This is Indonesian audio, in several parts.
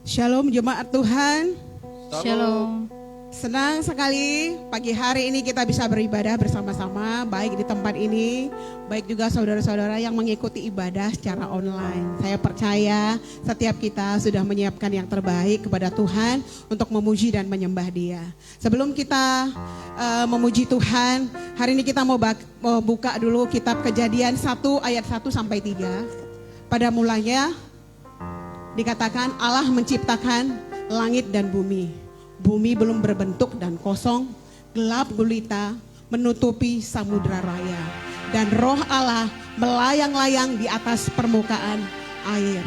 Shalom jemaat Tuhan. Shalom. Senang sekali pagi hari ini kita bisa beribadah bersama-sama, baik di tempat ini, baik juga saudara-saudara yang mengikuti ibadah secara online. Saya percaya setiap kita sudah menyiapkan yang terbaik kepada Tuhan untuk memuji dan menyembah Dia. Sebelum kita memuji Tuhan, hari ini kita mau buka dulu kitab Kejadian 1 ayat 1 sampai 3. Pada mulanya dikatakan Allah menciptakan langit dan bumi. Bumi belum berbentuk dan kosong, gelap gulita menutupi samudra raya. Dan roh Allah melayang-layang di atas permukaan air.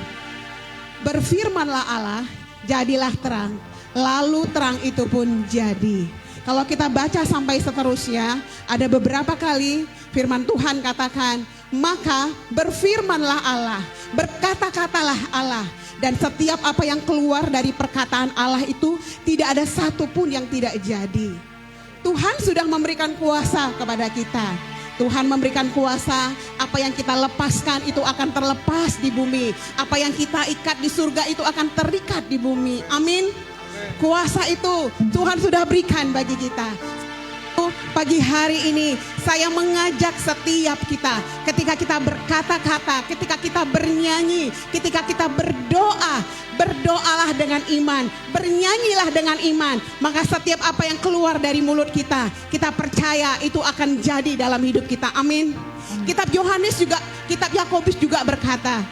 Berfirmanlah Allah, jadilah terang. Lalu terang itu pun jadi. Kalau kita baca sampai seterusnya, ada beberapa kali firman Tuhan katakan, maka berfirmanlah Allah, berkata-katalah Allah. Dan setiap apa yang keluar dari perkataan Allah itu tidak ada satupun yang tidak jadi. Tuhan sudah memberikan kuasa kepada kita. Tuhan memberikan kuasa, apa yang kita lepaskan itu akan terlepas di bumi. Apa yang kita ikat di surga itu akan terikat di bumi. Amin. Kuasa itu Tuhan sudah berikan bagi kita. Pagi hari ini saya mengajak setiap kita, ketika kita berkata-kata, ketika kita bernyanyi, ketika kita berdoa, berdoalah dengan iman, bernyanyilah dengan iman. Maka setiap apa yang keluar dari mulut kita, kita percaya itu akan jadi dalam hidup kita. Amin. Kitab Yohanes juga, kitab Yakobus juga berkata,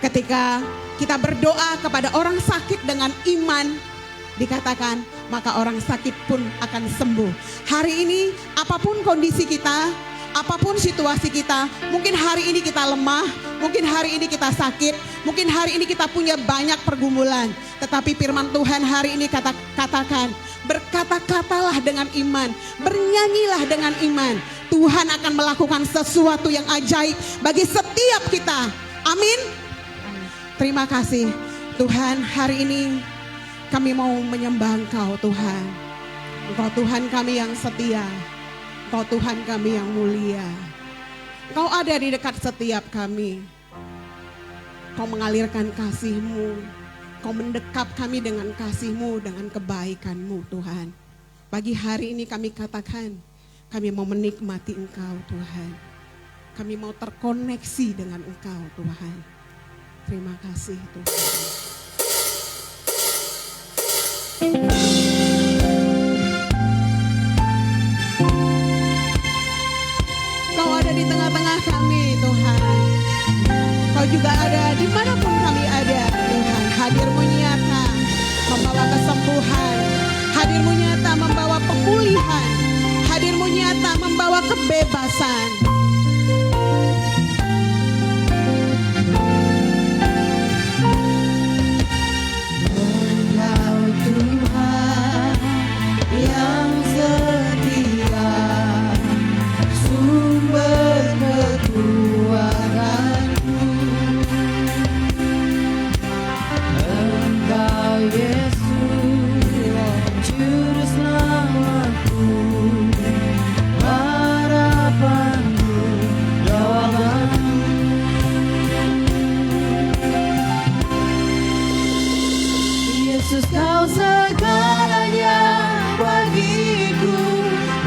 ketika kita berdoa kepada orang sakit dengan iman, dikatakan maka orang sakit pun akan sembuh. Hari ini apapun kondisi kita, apapun situasi kita, mungkin hari ini kita lemah, mungkin hari ini kita sakit, mungkin hari ini kita punya banyak pergumulan. Tetapi firman Tuhan hari ini katakan, berkata-katalah dengan iman, bernyanyilah dengan iman. Tuhan akan melakukan sesuatu yang ajaib bagi setiap kita. Amin. Terima kasih Tuhan, hari ini kami mau menyembah Engkau Tuhan. Engkau Tuhan kami yang setia. Engkau Tuhan kami yang mulia. Engkau ada di dekat setiap kami. Engkau mengalirkan kasih-Mu. Engkau mendekap kami dengan kasih-Mu, dengan kebaikan-Mu Tuhan. Pagi hari ini kami katakan, kami mau menikmati Engkau Tuhan. Kami mau terkoneksi dengan Engkau Tuhan. Terima kasih Tuhan. Kau ada di tengah-tengah kami Tuhan. Kau juga ada dimanapun kami ada Tuhan. Hadir-Mu nyata membawa kesembuhan. Hadir-Mu nyata membawa pemulihan. Hadir-Mu nyata membawa kebebasan. Yang setia, sumber kekuatanku, Engkau Yesus, Juru Selamatku, harapanku, jawabanku. Yesus Kau segalanya bagiku,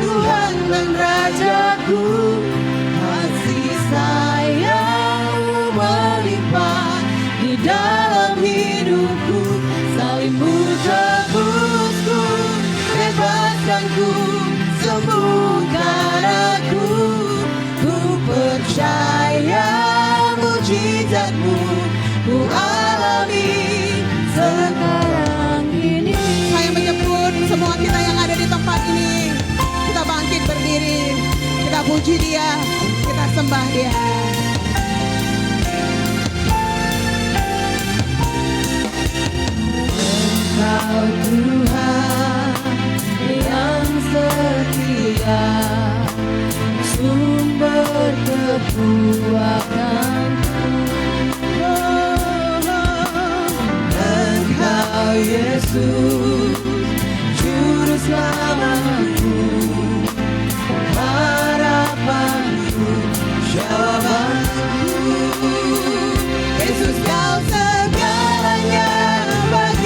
Tuhan dan Rajaku. Kasih sayang-Mu melimpah di dalam hidupku. Salib-Mu tebusku, bebaskanku, sembuhkan aku. Ku percaya mujizat-Mu, ku alami sekarang ini. Saya menyebut semua kita yang ada di tempat ini, kita bangkit berdiri, kita puji Dia, kita sembah Dia. Engkau Tuhan yang setia, sumber kekuatanku. Engkau Yesus, Juru Selamatku, harapanku, jawabanku. Yesus Kau segalanya bagi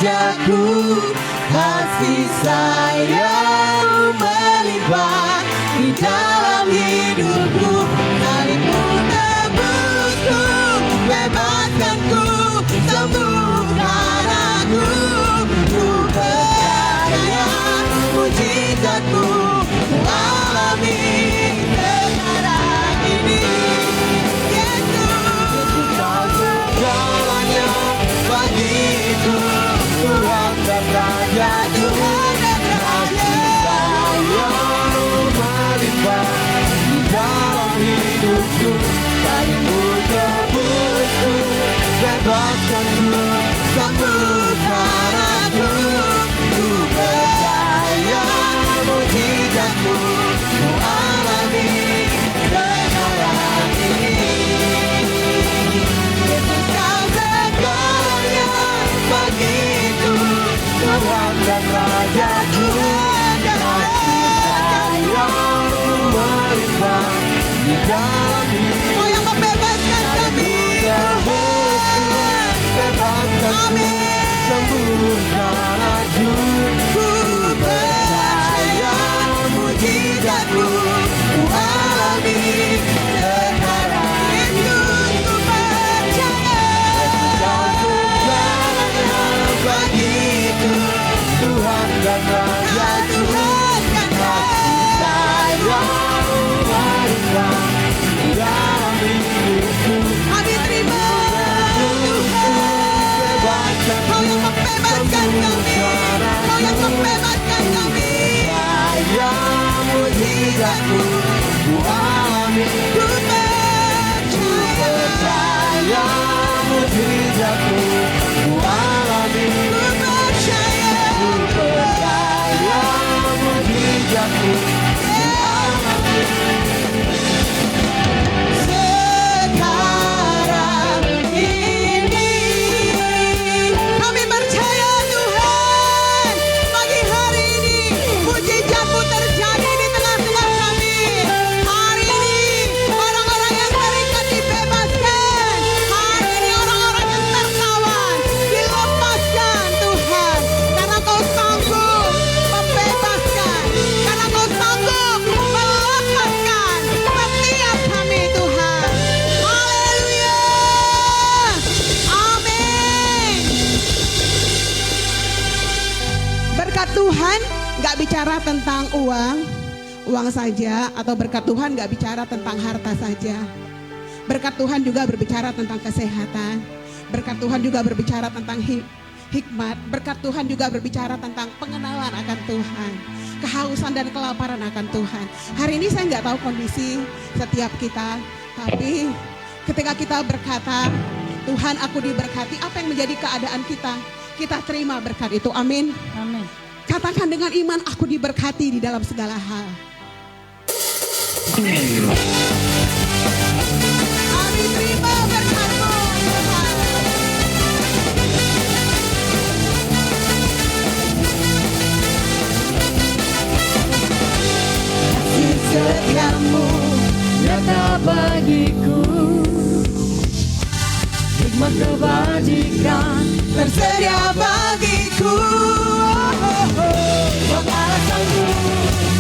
rajaku, kasih sayang melimpah di dalam hidupku, salibmu tebusku, bebaskanku, sembuhkan aku. Ku percaya mujizatmu ku alami sekarang ini. Yesus, kau segalanya bagiku, Tuhan dan Raja, Tuhan dan Raja. Sayang melimpah di dalam hidupku, salibmu tebusku, bebaskanku, sembuhkan aku. Ku percaya mujizatmu ku alami sekarang ini. Yesus, kau segalanya bagiku, Tuhan dan Rajaku. Kasih sayang melimpah di dalam hidupku, Oh, yang membebaskan kami, Tuhan. bebaskanku, sembuhkan aku. Ku percaya mujizatmu ku alami sekarang. Yesus, ku percaya. Kau segalanya bagiku, Tuhan dan Raja, Tuhan dan kasih sayang melimpah di dalam hidupku. kami terima Tuhan. Bebaskan Kau yang membebaskan kami, Kau yang membebaskan kami. sayang mujizatmu ku alami. Ku percaya, Percaya mujizatmu ku alami. ku percaya. Percaya mujizatmu ku alami. Sekarang ini kami percaya Tuhan, pagi hari ini mujizat-Mu terjadi di tengah-tengah kami. Hari ini orang-orang yang terikat dibebaskan. Hari ini orang-orang yang tertawan dilepaskan Tuhan, karena Kau sanggup membebaskan, karena Kau sanggup melepaskan setiap kami Tuhan. Haleluya. Amin. Berkat Tuhan gak bicara tentang uang saja, atau berkat Tuhan gak bicara tentang harta saja. Berkat Tuhan juga berbicara tentang kesehatan. Berkat Tuhan juga berbicara tentang hikmat. Berkat Tuhan juga berbicara tentang pengenalan akan Tuhan, kehausan dan kelaparan akan Tuhan. Hari ini saya nggak tahu kondisi setiap kita, tapi ketika kita berkata, Tuhan aku diberkati, apa yang menjadi keadaan kita? Kita terima berkat itu, amin. Amin. Katakan dengan iman, aku diberkati di dalam segala hal. Kami terima berkat-Mu, Tuhan. Kasih setiamu nyata bagiku, hikmat kebajikan Tersedia bagiku. pengalasanku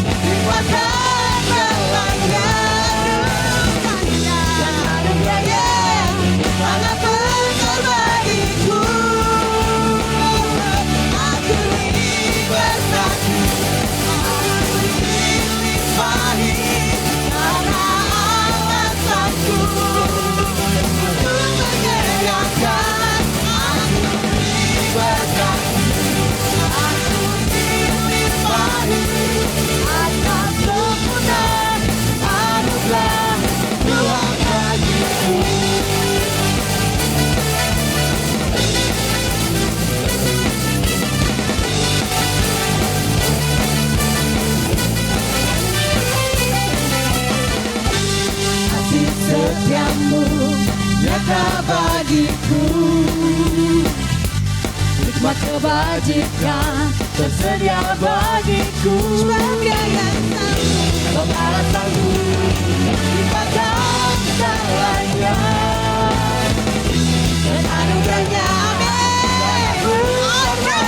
Dikuatkan belanja dukanya. anugerahnya Sangat besar bagiku. Aku diberkati, aku dilimpahi karena alasanku. Untuk menyediakan, aku diberkati, aku dilimpahi atas kemudahan anugerah Tuhan bagiku. Kasih setiamu nyata bagiku, hikmat kebajikan tersedia bagiku. Sebagai yang sanggup Pembalasanku dipandang salahnya dan anugerahnya Amin.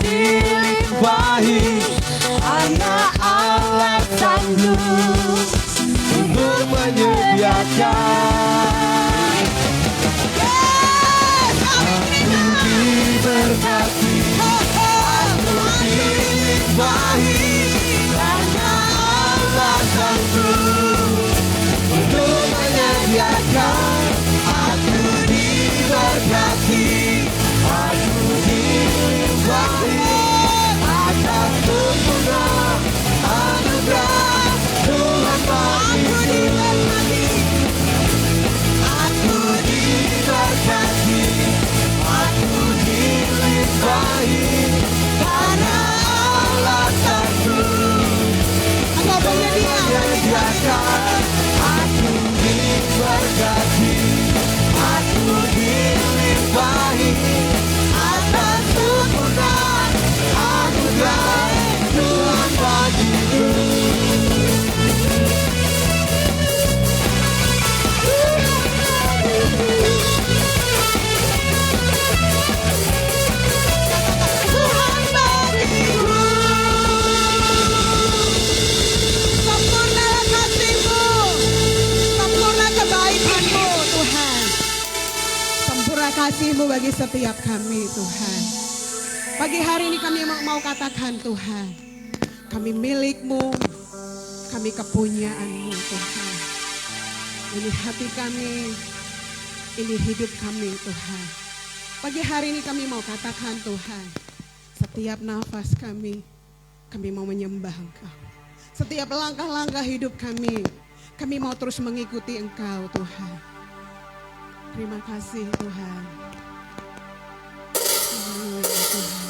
dilimpahi, hanya Allah sanggup untuk menyediakan. Aku diberkati, aku dilimpahi, hanya Allah sanggup untuk menyediakan. Aku diberkati, aku dilimpahi atas sempurna anugerah Tuhan bagiku. Aku diberkati, aku dilimpahi, karena Allah sanggup untuk menyediakan. Aku diberkati, aku dilimpahi atas sempurna anugerah Tuhan bagiku. Tuhan bagiku. Sempurna kasih-Mu, sempurna kebaikan-Mu Tuhan. Sempurna kasih-Mu bagi setiap kami Tuhan. Pagi hari ini kami mau katakan Tuhan, kami milik-Mu, kami kepunyaan-Mu Tuhan. Ini hati kami, ini hidup kami Tuhan. Pagi hari ini kami mau katakan Tuhan, setiap nafas kami mau menyembah Engkau. Setiap langkah-langkah hidup kami mau terus mengikuti Engkau Tuhan. Terima kasih Tuhan. Haleluya Tuhan.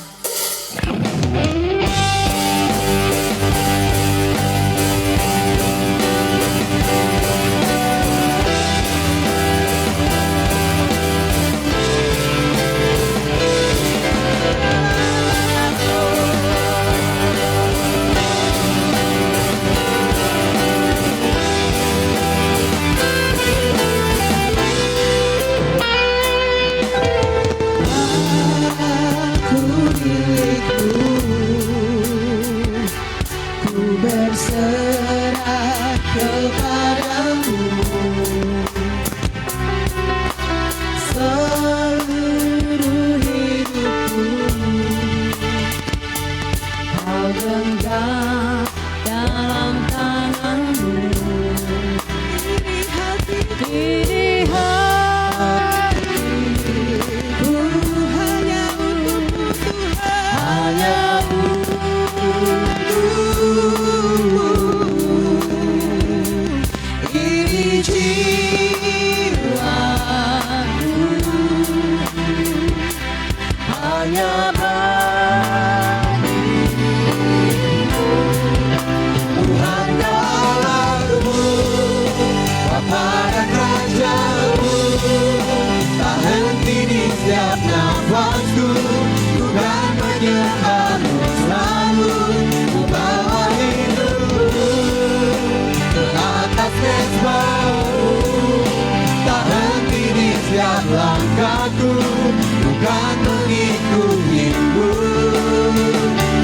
Berserah kepadamu seluruh hidupku, kau genggam dalam tanganmu. Diri hatiku hanya untukmu Tuhan, hanya hanya bagimu. Tuhan Allahku, Bapa dan Rajaku, tak henti di setiap nafasku, ku kan menyembahmu selalu. Ku bawa hidupku ke atas mezbahu, tak henti di setiap langkahku, bukan mengikutimu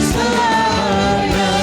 selamanya.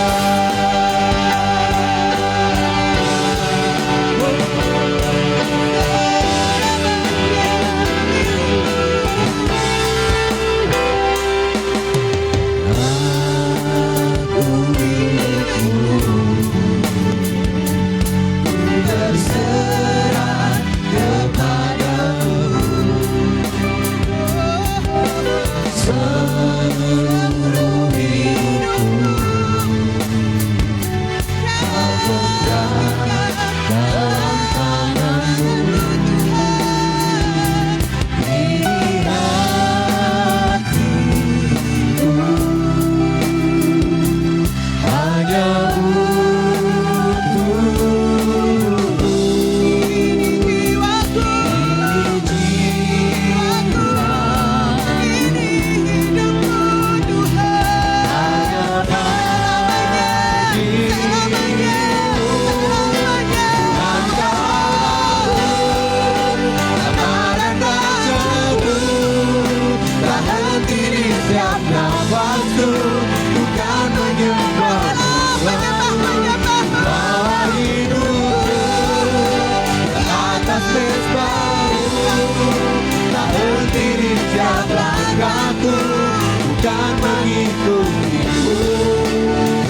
kan mengikutimu.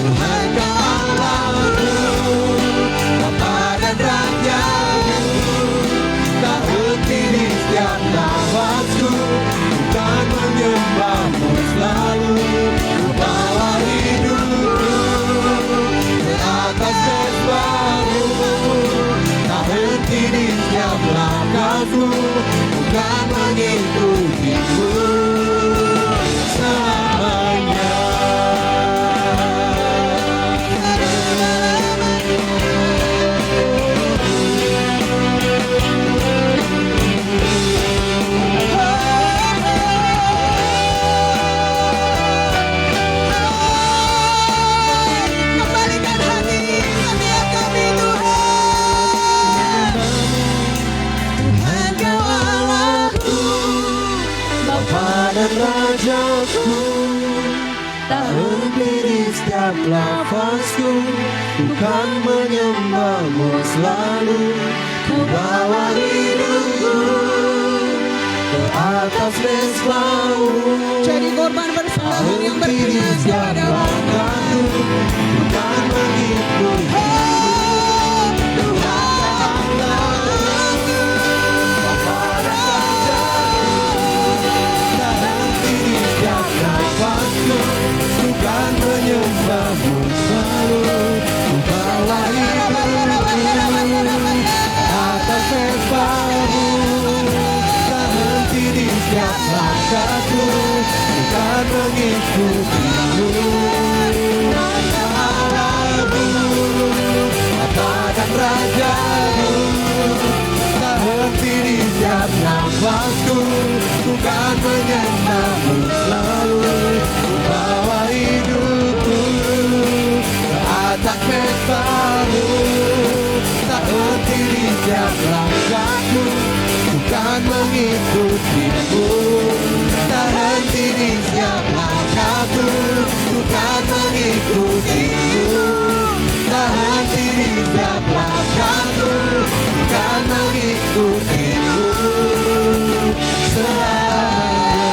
Tuhan kau Allahku, Bapa dan Rajaku, tak henti di setiap nafasku, bukan menyembahmu selalu. Ku bawa hidupku ke atas mesbahmu, tak henti di setiap langkahku, bukan mengikutimu selamanya. Kembalikan hati setiap kami Tuhan. Tuhan kau Allahku, Bapa dan Rajaku, tak henti di setiap nafasku, bukan menyembahmu selalu. Ku bawa hidupku ke atas mesbahmu, jadi korban bersembahkan yang berkenan kepadamu. langkahku, bukan mengikutimu. Oh, Tuhan Allahku, Bapa dan Rajaku, tak henti di setiap nafasku, bukan menyembahmu selalu. Ku bawa hidupku atas mesbahmu, tak henti di setiap langkahku, bukan mengikutimu. Allahku, Bapa dan Rajaku, tak henti di setiap nafasku, bukan menyembahmu selalu. Ku bawa hidupku ke atas mesbahmu, tak henti di setiap langkahku, bukan mengikutimu. Tak henti di setiap langkahku, bukan mengikutimu. Tak henti di setiap langkahku, bukan mengikutimu selamanya.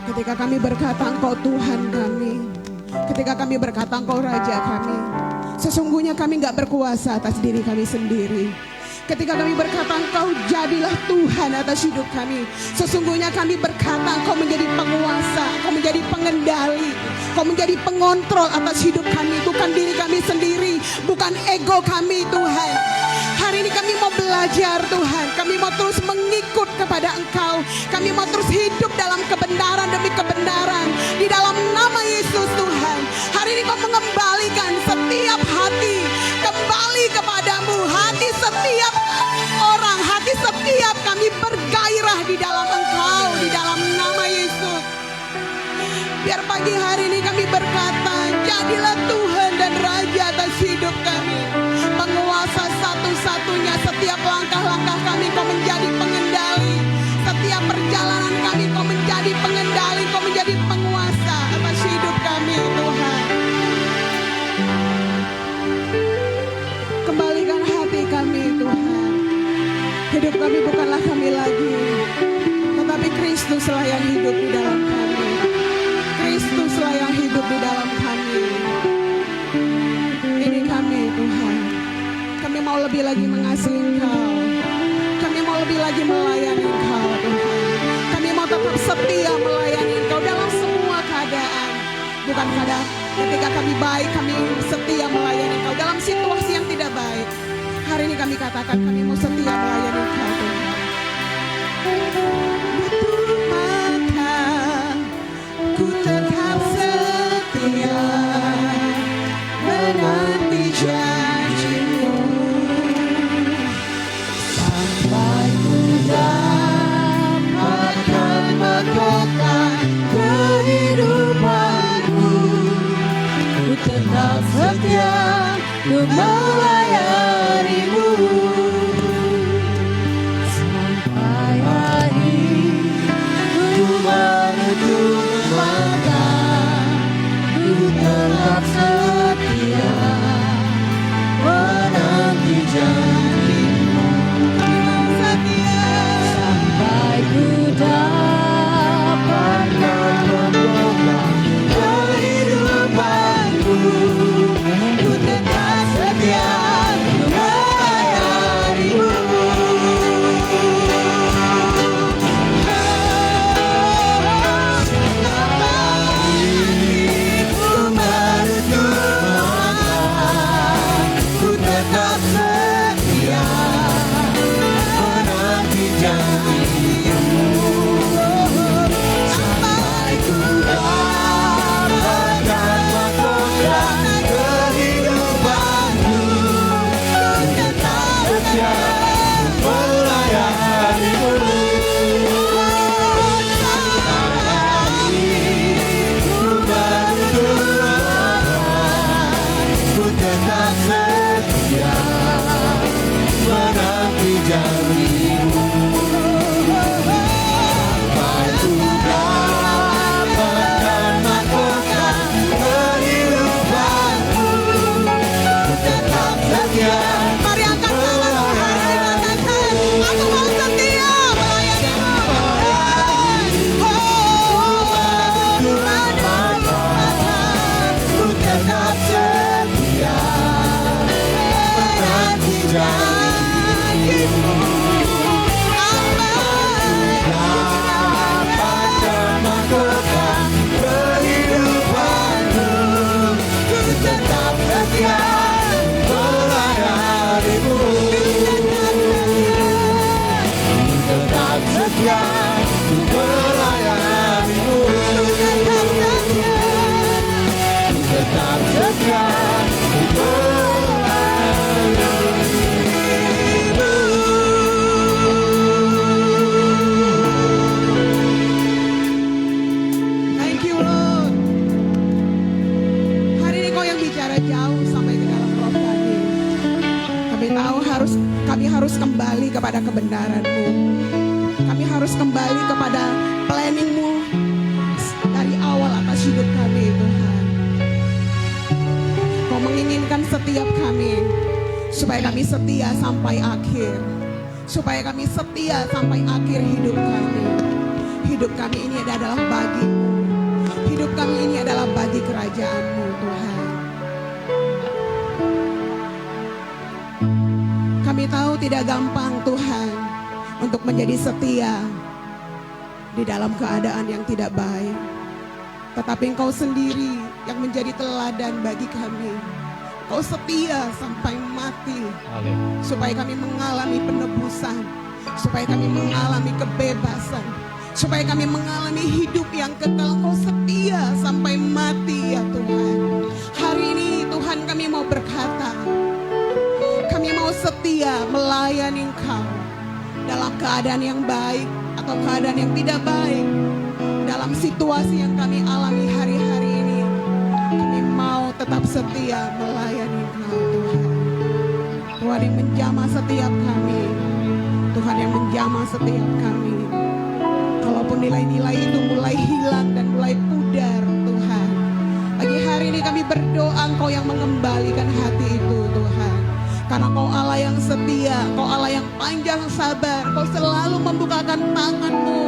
Ketika kami berkata Engkau Tuhan kami, ketika kami berkata Engkau Raja kami, sesungguhnya kami gak berkuasa atas diri kami sendiri. Ketika kami berkata Engkau jadilah Tuhan atas hidup kami, sesungguhnya kami berkata Engkau menjadi penguasa, Engkau menjadi pengendali, Engkau menjadi pengontrol atas hidup kami. Bukan diri kami sendiri, bukan ego kami Tuhan. Hari ini kami mau belajar Tuhan, kami mau terus mengikut kepada Engkau, kami mau terus hidup dalam kebenaran demi kebenaran di dalam nama Yesus Tuhan. Hari ini Kau mengembalikan setiap hati kembali kepadamu, hati setiap orang, hati setiap kami bergairah di dalam Engkau, di dalam nama Yesus. Biar pagi hari ini kami berkata, jadilah Tuhan dan Raja atas hidup kami, penguasa satu-satunya. Setiap langkah-langkah kami Kau menjadi pengendali, setiap perjalanan kami Kau menjadi pengendali, Kau menjadi penguasa atas hidup kami Tuhan. Kembalikan hati kami Tuhan. Hidup kami bukanlah kami lagi, tetapi Kristuslah yang hidup di dalam kami. Kristuslah yang hidup di dalam kami. Ini kami Tuhan. Kami mau lebih lagi mengasihi Engkau. Kami mau lebih lagi melayani Engkau Tuhan. Kami mau tetap setia melayani Engkau dalam semua keadaan. Bukan kadang ketika kami baik, kami setia melayani Engkau. Dalam situasi yang tidak baik, hari ini kami katakan kami mau setia melayani Engkau Tuhan. Betul maka ku tetap setia menanti janji-Mu sampai ku dapatkan mahkota kehidupanku. Ku tetap setia untuk melayani-Mu sampai hari ku menutup mata. Ku tetap setia menanti janji-Mu. Setia sampai ku dapatkan mahkota kehidupanku. Ku tetap setia melayani-Mu. Kami harus kembali kepada kebenaran-Mu. Kami harus kembali kepada planning-Mu dari awal atas hidup kami, Tuhan. Kau menginginkan setiap kami supaya kami setia sampai akhir. Supaya kami setia sampai akhir hidup kami. hidup kami ini adalah bagi-Mu. Hidup kami ini adalah bagi kerajaan-Mu, Tuhan. Kami tahu tidak gampang, Tuhan, untuk menjadi setia di dalam keadaan yang tidak baik. Tetapi Engkau sendiri yang menjadi teladan bagi kami. Engkau setia sampai mati, supaya kami mengalami penebusan, supaya kami mengalami kebebasan, supaya kami mengalami hidup yang kekal. Engkau setia sampai mati, ya Tuhan. Hari ini Tuhan kami mau berkata, kami mau setia melayani Engkau dalam keadaan yang baik atau keadaan yang tidak baik. Dalam situasi yang kami alami hari-hari ini, kami mau tetap setia melayani Engkau, Tuhan. Tuhan yang menjamah setiap kami, Tuhan yang menjamah setiap kami. Kalaupun nilai-nilai itu mulai hilang dan mulai pudar, Tuhan, pagi hari ini kami berdoa Engkau yang mengembalikan hati itu, Tuhan. Karena Engkau Allah yang setia, Engkau Allah yang panjang sabar. Engkau selalu membukakan tangan-Mu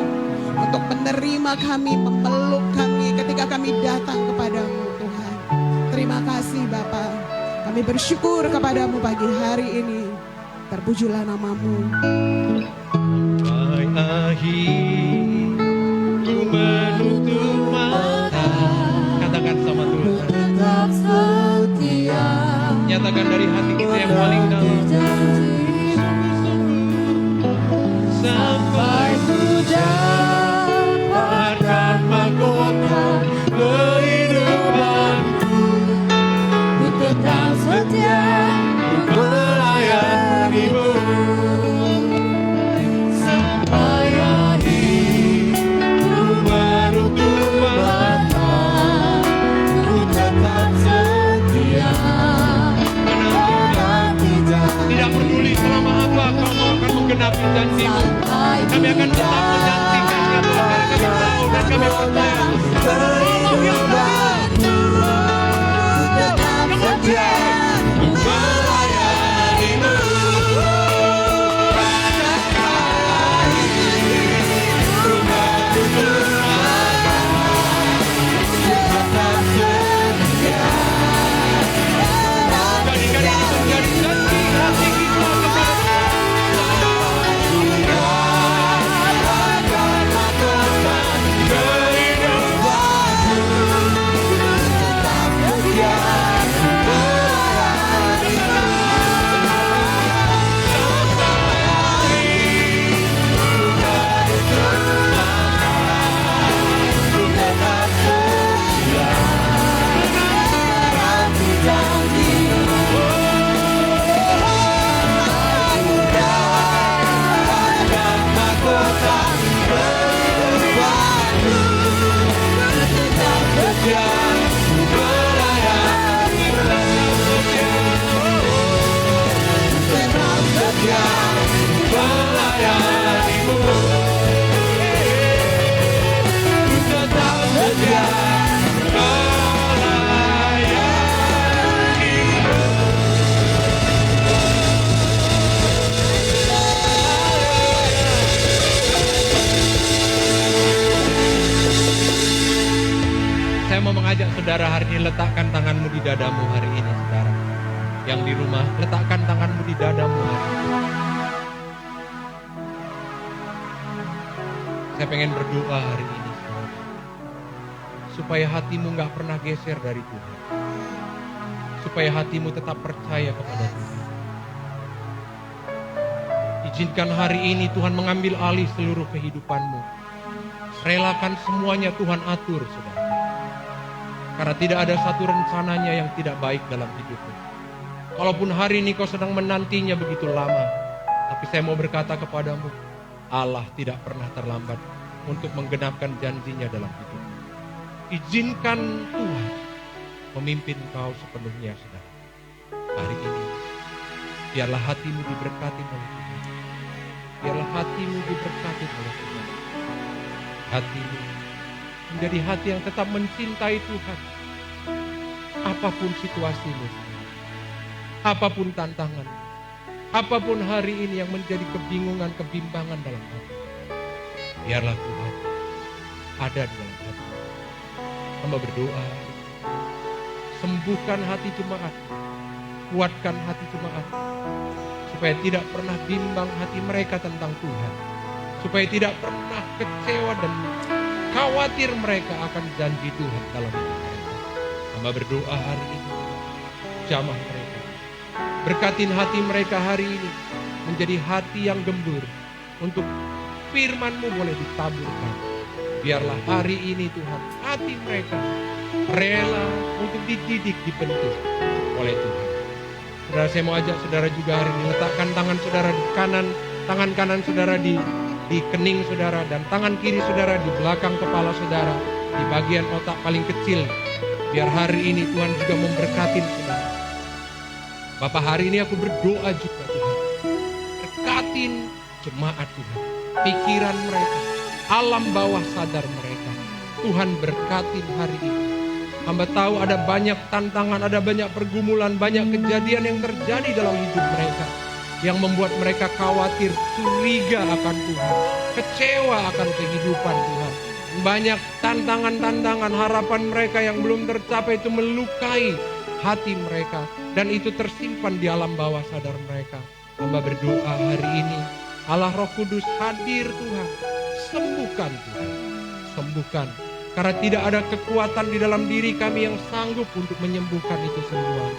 untuk menerima kami, memeluk kami ketika kami datang kepadamu, Tuhan. Terima kasih Bapa. Kami bersyukur kepadamu pagi hari ini. Terpujilah nama-Mu. Sampai akhir ku menutup mata. Katakan sama Tuhan. Tetap setia. Nyatakan dari hati kita yang paling dalam. Sampai ku dapatkan mahkota kehidupanku. Ku tetap setia Melayani-Mu sampai akhir ku menutup mata. Ku tetap setia. Tidak peduli selama apa Kau akan menggenapi janji-Mu. Kami akan tetap menantikan ya Tuhan. Kami tahu dan kami percaya Allah yang baik. Tetap setia. Melayani-Mu jadikan itu menjadi janji hati kita kepada Saya mau mengajak saudara hari ini, letakkan tanganmu di dadamu hari ini, saudara. Yang di rumah, letakkan tanganmu di dadamu hari ini. Saya pengen berdoa hari ini, saudara, supaya hatimu gak pernah geser dari Tuhan. Supaya hatimu tetap percaya kepada Tuhan. Izinkan hari ini Tuhan mengambil alih seluruh kehidupanmu. Relakan semuanya Tuhan atur, saudara. Karena tidak ada satu rencananya yang tidak baik dalam hidupmu. Kalaupun hari ini kau sedang menantinya begitu lama, tapi saya mau berkata kepadamu, Allah tidak pernah terlambat untuk menggenapkan janjinya dalam hidupmu. Izinkan Tuhan memimpin kau sepenuhnya, saudara. Hari ini, biarlah hatimu diberkati oleh Tuhan. Biarlah hatimu diberkati oleh Tuhan. Hatimu menjadi hati yang tetap mencintai Tuhan. Apapun situasimu, apapun tantangan, apapun hari ini yang menjadi kebingungan, kebimbangan dalam hati, biarlah Tuhan ada di dalam hati. Hamba berdoa, sembuhkan hati jemaat, kuatkan hati jemaat, supaya tidak pernah bimbang hati mereka tentang Tuhan, supaya tidak pernah kecewa dan khawatir mereka akan janji Tuhan dalam hidup mereka. Hamba berdoa hari ini, jamah mereka, berkatin hati mereka hari ini menjadi hati yang gembur untuk firman-Mu boleh ditaburkan. Biarlah hari ini Tuhan, hati mereka rela untuk dididik, dibentuk oleh Tuhan. Saudara, saya mau ajak saudara juga hari ini letakkan tangan saudara di kanan, tangan kanan saudara di kening saudara, dan tangan kiri saudara di belakang kepala saudara, di bagian otak paling kecil. Biar hari ini Tuhan juga memberkatin saudara. Bapak, hari ini aku berdoa juga Tuhan, berkatin jemaat Tuhan, pikiran mereka, alam bawah sadar mereka. Tuhan berkatin hari ini. Hamba tahu ada banyak tantangan, ada banyak pergumulan, banyak kejadian yang terjadi dalam hidup mereka, yang membuat mereka khawatir, curiga akan Tuhan, kecewa akan kehidupan Tuhan. Banyak tantangan-tantangan, harapan mereka yang belum tercapai itu melukai hati mereka, dan itu tersimpan di alam bawah sadar mereka. Hamba berdoa hari ini, Allah Roh Kudus hadir Tuhan, sembuhkan Tuhan, sembuhkan. Karena tidak ada kekuatan di dalam diri kami yang sanggup untuk menyembuhkan itu semuanya.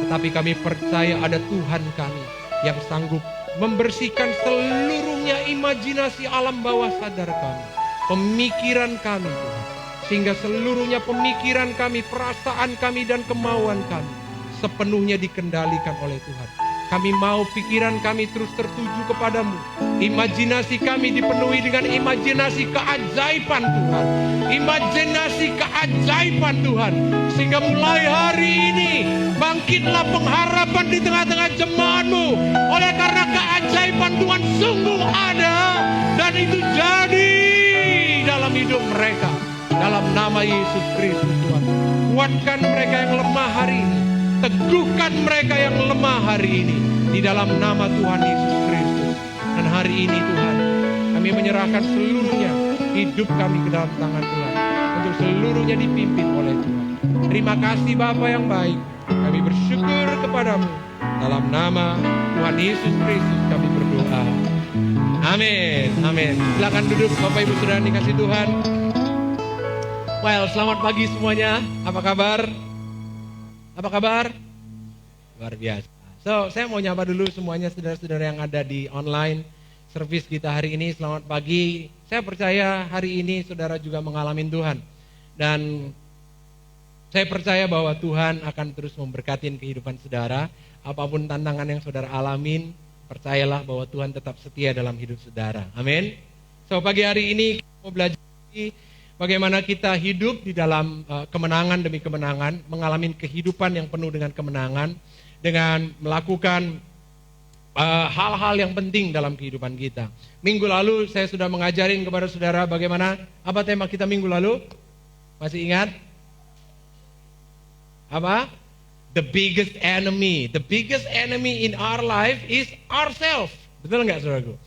Tetapi kami percaya ada Tuhan kami yang sanggup membersihkan seluruhnya imajinasi alam bawah sadar kami, pemikiran kami Tuhan. Sehingga seluruhnya pemikiran kami, perasaan kami, dan kemauan kami sepenuhnya dikendalikan oleh Tuhan. Kami mau pikiran kami terus tertuju kepadamu. Imajinasi kami dipenuhi dengan imajinasi keajaiban Tuhan. Imajinasi keajaiban Tuhan. Sehingga mulai hari ini bangkitlah pengharapan di tengah-tengah jemaat-Mu. Oleh karena keajaiban Tuhan sungguh ada. Dan itu jadi dalam hidup mereka. Dalam nama Yesus Kristus Tuhan. Kuatkan mereka yang lemah hari ini. Teguhkan mereka yang lemah hari ini di dalam nama Tuhan Yesus Kristus. Dan hari ini Tuhan, kami menyerahkan seluruhnya hidup kami ke dalam tangan Tuhan, untuk seluruhnya dipimpin oleh Tuhan. Terima kasih Bapa yang baik. Kami bersyukur kepadamu. Dalam nama Tuhan Yesus Kristus kami berdoa. Amin. Amin. Silakan duduk Bapak Ibu Saudara dikasih Tuhan. Well, selamat pagi semuanya. Apa kabar? Apa kabar? Luar biasa. So, saya mau nyapa dulu semuanya saudara-saudara yang ada di online service kita hari ini. Selamat pagi. Saya percaya hari ini saudara juga mengalami Tuhan. Dan saya percaya bahwa Tuhan akan terus memberkatin kehidupan saudara. Apapun tantangan yang saudara alamin, percayalah bahwa Tuhan tetap setia dalam hidup saudara. Amin. So, pagi hari ini kita mau belajar bagaimana kita hidup di dalam kemenangan demi kemenangan, mengalami kehidupan yang penuh dengan kemenangan, dengan melakukan hal-hal yang penting dalam kehidupan kita. Minggu lalu saya sudah mengajarin kepada saudara bagaimana, apa tema kita minggu lalu? Masih ingat? Apa? The biggest enemy. The biggest enemy in our life is ourselves. Betul nggak saudaraku?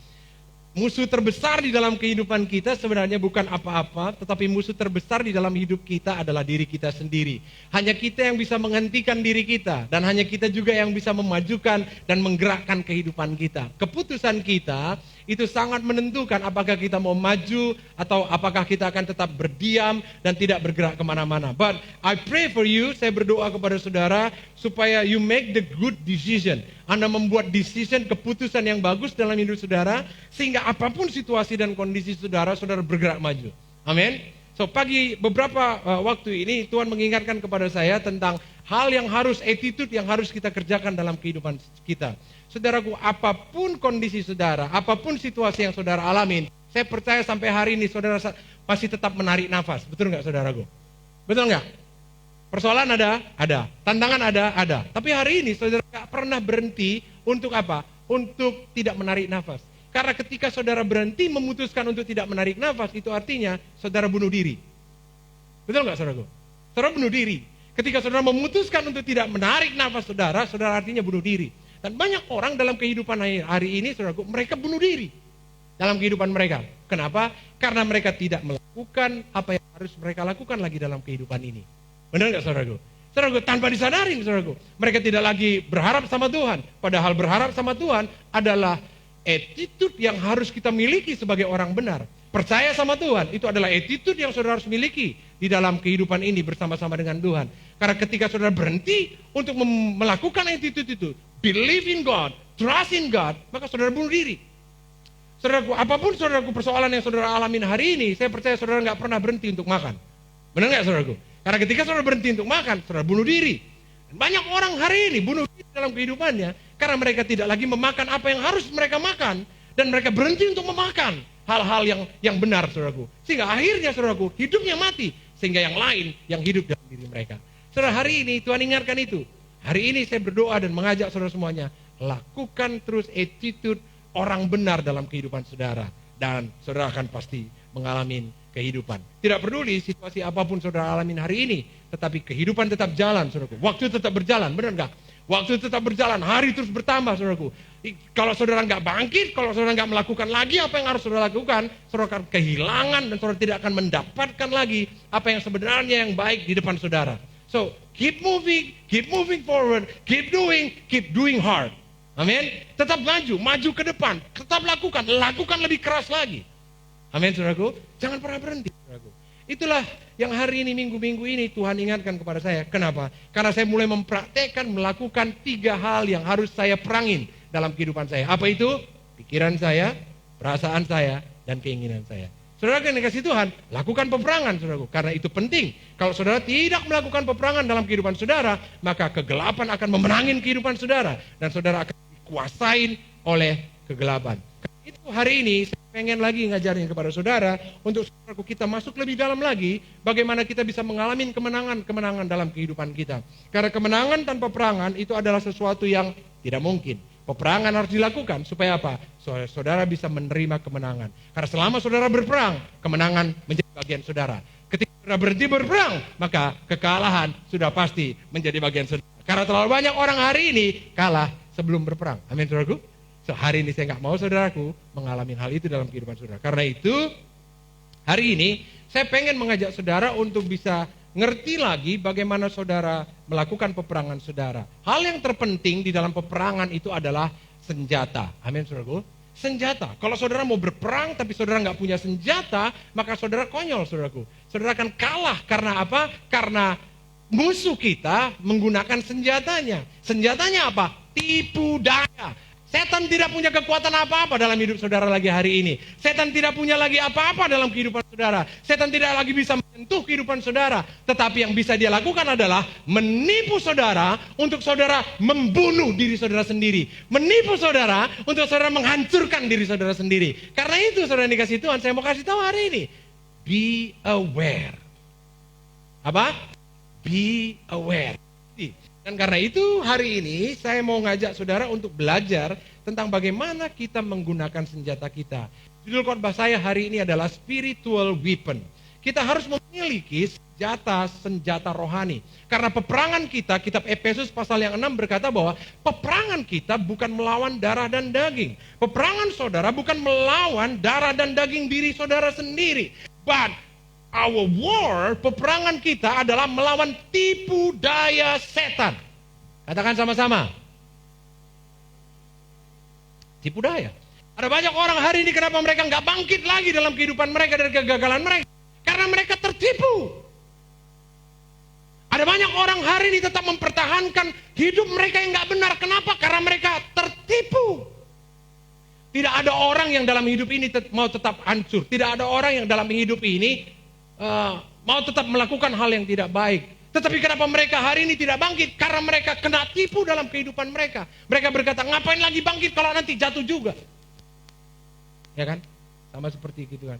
Musuh terbesar di dalam kehidupan kita sebenarnya bukan apa-apa, tetapi musuh terbesar di dalam hidup kita adalah diri kita sendiri. Hanya kita yang bisa menghentikan diri kita, dan hanya kita juga yang bisa memajukan dan menggerakkan kehidupan kita. Keputusan kita itu sangat menentukan apakah kita mau maju atau apakah kita akan tetap berdiam dan tidak bergerak kemana-mana. But I pray for you, saya berdoa kepada saudara supaya you make the good decision. Anda membuat decision, keputusan yang bagus dalam hidup saudara, sehingga apapun situasi dan kondisi saudara, saudara bergerak maju. Amin. So pagi beberapa waktu ini Tuhan mengingatkan kepada saya tentang hal yang harus, attitude yang harus kita kerjakan dalam kehidupan kita. Saudaraku, apapun kondisi saudara, apapun situasi yang saudara alamin, saya percaya sampai hari ini saudara masih tetap menarik nafas. Betul nggak saudaraku? Betul nggak? Persoalan ada. Tantangan ada. Tapi hari ini saudara nggak pernah berhenti untuk apa? Untuk tidak menarik nafas. Karena ketika saudara berhenti memutuskan untuk tidak menarik nafas, itu artinya saudara bunuh diri. Betul nggak saudaraku? Saudara bunuh diri. Ketika saudara memutuskan untuk tidak menarik nafas saudara, saudara artinya bunuh diri. Dan banyak orang dalam kehidupan hari ini, saudaraku, mereka bunuh diri. dalam kehidupan mereka. Kenapa? Karena mereka tidak melakukan apa yang harus mereka lakukan lagi dalam kehidupan ini. Benar nggak saudaraku? Saudaraku, tanpa disadarin saudaraku, mereka tidak lagi berharap sama Tuhan. Padahal berharap sama Tuhan adalah attitude yang harus kita miliki sebagai orang benar. Percaya sama Tuhan, itu adalah attitude yang saudara harus miliki di dalam kehidupan ini bersama-sama dengan Tuhan. Karena ketika saudara berhenti untuk melakukan attitude itu, believe in God, trust in God, maka saudara bunuh diri. Saudaraku, apapun saudaraku persoalan yang saudara alamin hari ini, saya percaya saudara nggak pernah berhenti untuk makan. Benar nggak saudaraku? Karena ketika saudara berhenti untuk makan, saudara bunuh diri. Dan banyak orang hari ini bunuh diri dalam kehidupannya, karena mereka tidak lagi memakan apa yang harus mereka makan, dan mereka berhenti untuk memakan hal-hal yang benar, saudaraku. Sehingga akhirnya saudaraku, hidupnya mati, sehingga yang lain yang hidup dalam diri mereka. Saudara, hari ini Tuhan ingatkan itu. Hari ini saya berdoa dan mengajak saudara semuanya, lakukan terus attitude orang benar dalam kehidupan saudara, dan saudara akan pasti mengalami kehidupan. Tidak peduli situasi apapun saudara alamin hari ini, tetapi kehidupan tetap jalan, saudaraku. Waktu tetap berjalan, benar nggak? Waktu tetap berjalan, hari terus bertambah, saudaraku. Kalau saudara nggak bangkit, kalau saudara nggak melakukan lagi apa yang harus saudara lakukan, saudara akan kehilangan dan saudara tidak akan mendapatkan lagi apa yang sebenarnya yang baik di depan saudara. So, keep moving forward, keep doing hard. Amin. Tetap maju ke depan, tetap lakukan lebih keras lagi. Amin, saudaraku. Jangan pernah berhenti, saudaraku. Itulah yang hari ini, minggu-minggu ini Tuhan ingatkan kepada saya. Kenapa? Karena saya mulai mempraktekkan melakukan 3 hal yang harus saya perangin dalam kehidupan saya. Apa itu? Pikiran saya, perasaan saya, dan keinginan saya. Saudara yang dikasih Tuhan, lakukan peperangan, saudaraku. Karena itu penting. Kalau saudara tidak melakukan peperangan dalam kehidupan saudara, maka kegelapan akan memenangin kehidupan saudara. Dan saudara akan dikuasain oleh kegelapan. Itu hari ini saya pengen lagi ngajarin kepada saudara untuk saudaraku kita masuk lebih dalam lagi bagaimana kita bisa mengalami kemenangan dalam kehidupan kita. Karena kemenangan tanpa perangan itu adalah sesuatu yang tidak mungkin. Peperangan harus dilakukan supaya apa? Saudara bisa menerima kemenangan. Karena selama saudara berperang, kemenangan menjadi bagian saudara. Ketika saudara berhenti berperang, maka kekalahan sudah pasti menjadi bagian saudara. Karena terlalu banyak orang hari ini kalah sebelum berperang. Amin, saudaraku. So, hari ini saya nggak mau saudaraku mengalami hal itu dalam kehidupan saudara. Karena itu, hari ini saya pengen mengajak saudara untuk bisa ngerti lagi bagaimana saudara melakukan peperangan saudara. Hal yang terpenting di dalam peperangan itu adalah senjata. Amin, saudaraku. Senjata. Kalau saudara mau berperang tapi saudara nggak punya senjata, maka saudara konyol, saudaraku. Saudara akan kalah. Karena apa? Karena musuh kita menggunakan senjatanya. Senjatanya apa? Tipu daya. Setan tidak punya kekuatan apa-apa dalam hidup saudara lagi hari ini. Setan tidak punya lagi apa-apa dalam kehidupan saudara. Setan tidak lagi bisa menyentuh kehidupan saudara. Tetapi yang bisa dia lakukan adalah menipu saudara untuk saudara membunuh diri saudara sendiri. Menipu saudara untuk saudara menghancurkan diri saudara sendiri. Karena itu saudara dikasih Tuhan, saya mau kasih tahu hari ini. Be aware. Apa? Be aware. Dan karena itu hari ini saya mau ngajak saudara untuk belajar tentang bagaimana kita menggunakan senjata kita. Judul khotbah saya hari ini adalah spiritual weapon. Kita harus memiliki senjata rohani. Karena peperangan kita, kitab Efesus pasal yang 6 berkata bahwa peperangan kita bukan melawan darah dan daging. Peperangan saudara bukan melawan darah dan daging diri saudara sendiri. But our war, peperangan kita adalah melawan tipu daya setan. Katakan sama-sama. Tipu daya. Ada banyak orang hari ini kenapa mereka nggak bangkit lagi dalam kehidupan mereka dari kegagalan mereka? Karena mereka tertipu. Ada banyak orang hari ini tetap mempertahankan hidup mereka yang nggak benar. Kenapa? Karena mereka tertipu. Tidak ada orang yang dalam hidup ini mau tetap hancur. Tidak ada orang yang dalam hidup ini mau tetap melakukan hal yang tidak baik. Tetapi kenapa mereka hari ini tidak bangkit? Karena mereka kena tipu dalam kehidupan mereka. Mereka berkata, ngapain lagi bangkit kalau nanti jatuh juga? Ya kan? Sama seperti gitu kan.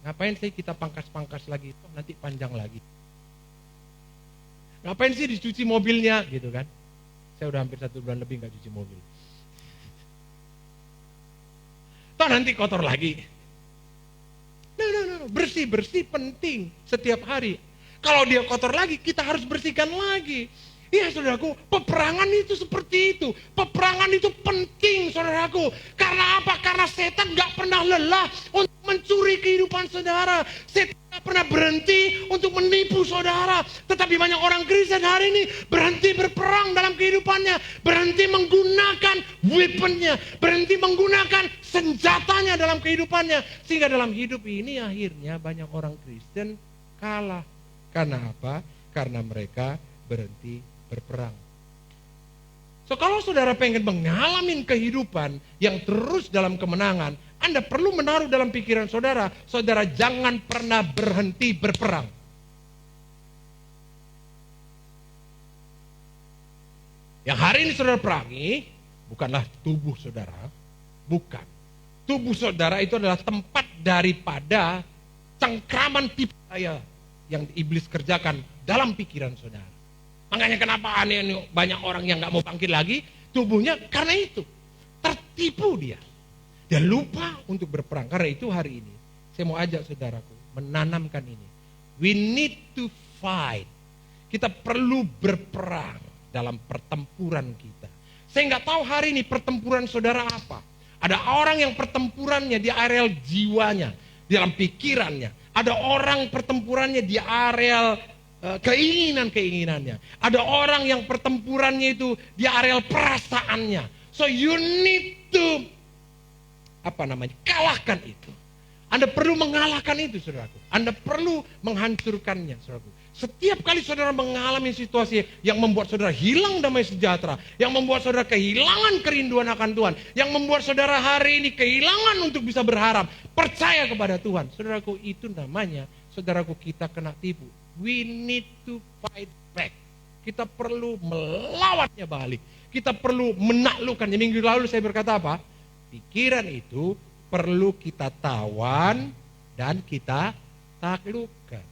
Ngapain sih kita pangkas-pangkas lagi? Nanti panjang lagi. Ngapain sih dicuci mobilnya? Gitu kan. Saya udah hampir 1 bulan lebih gak cuci mobil. Toh nanti kotor lagi. No. Bersih penting setiap hari. Kalau dia kotor lagi, kita harus bersihkan lagi. Iya saudaraku, peperangan itu seperti itu. Peperangan itu penting saudaraku. Karena apa? Karena setan gak pernah lelah untuk mencuri kehidupan saudara. Setan gak pernah berhenti untuk menipu saudara. Tetapi banyak orang Kristen hari ini berhenti berperang dalam kehidupannya. Berhenti menggunakan weaponnya. Berhenti menggunakan senjatanya dalam kehidupannya. Sehingga dalam hidup ini akhirnya banyak orang Kristen kalah. Karena apa? Karena mereka berhenti berperang. So kalau saudara pengen mengalami kehidupan yang terus dalam kemenangan, Anda perlu menaruh dalam pikiran saudara, saudara jangan pernah berhenti berperang. Yang hari ini saudara perangi, bukanlah tubuh saudara, bukan. Tubuh saudara itu adalah tempat daripada cengkraman tipu daya yang iblis kerjakan dalam pikiran saudara. Makanya kenapa aneh banyak orang yang gak mau bangkit lagi, tubuhnya karena itu. Tertipu dia. Dia lupa untuk berperang. Karena itu hari ini, saya mau ajak saudaraku menanamkan ini. We need to fight. Kita perlu berperang dalam pertempuran kita. Saya gak tahu hari ini pertempuran saudara apa. Ada orang yang pertempurannya di areal jiwanya, di dalam pikirannya. Ada orang pertempurannya di areal keinginannya. Ada orang yang pertempurannya itu di areal perasaannya. So you need to kalahkan itu. Anda perlu mengalahkan itu, saudaraku. Anda perlu menghancurkannya, saudaraku. Setiap kali saudara mengalami situasi yang membuat saudara hilang damai sejahtera, yang membuat saudara kehilangan kerinduan akan Tuhan, yang membuat saudara hari ini kehilangan untuk bisa berharap, percaya kepada Tuhan. Saudaraku, itu namanya, saudaraku, kita kena tipu. We need to fight back. Kita perlu melawannya balik. Kita perlu menaklukkannya. Minggu lalu saya berkata apa? Pikiran itu perlu kita tawan dan kita taklukkan.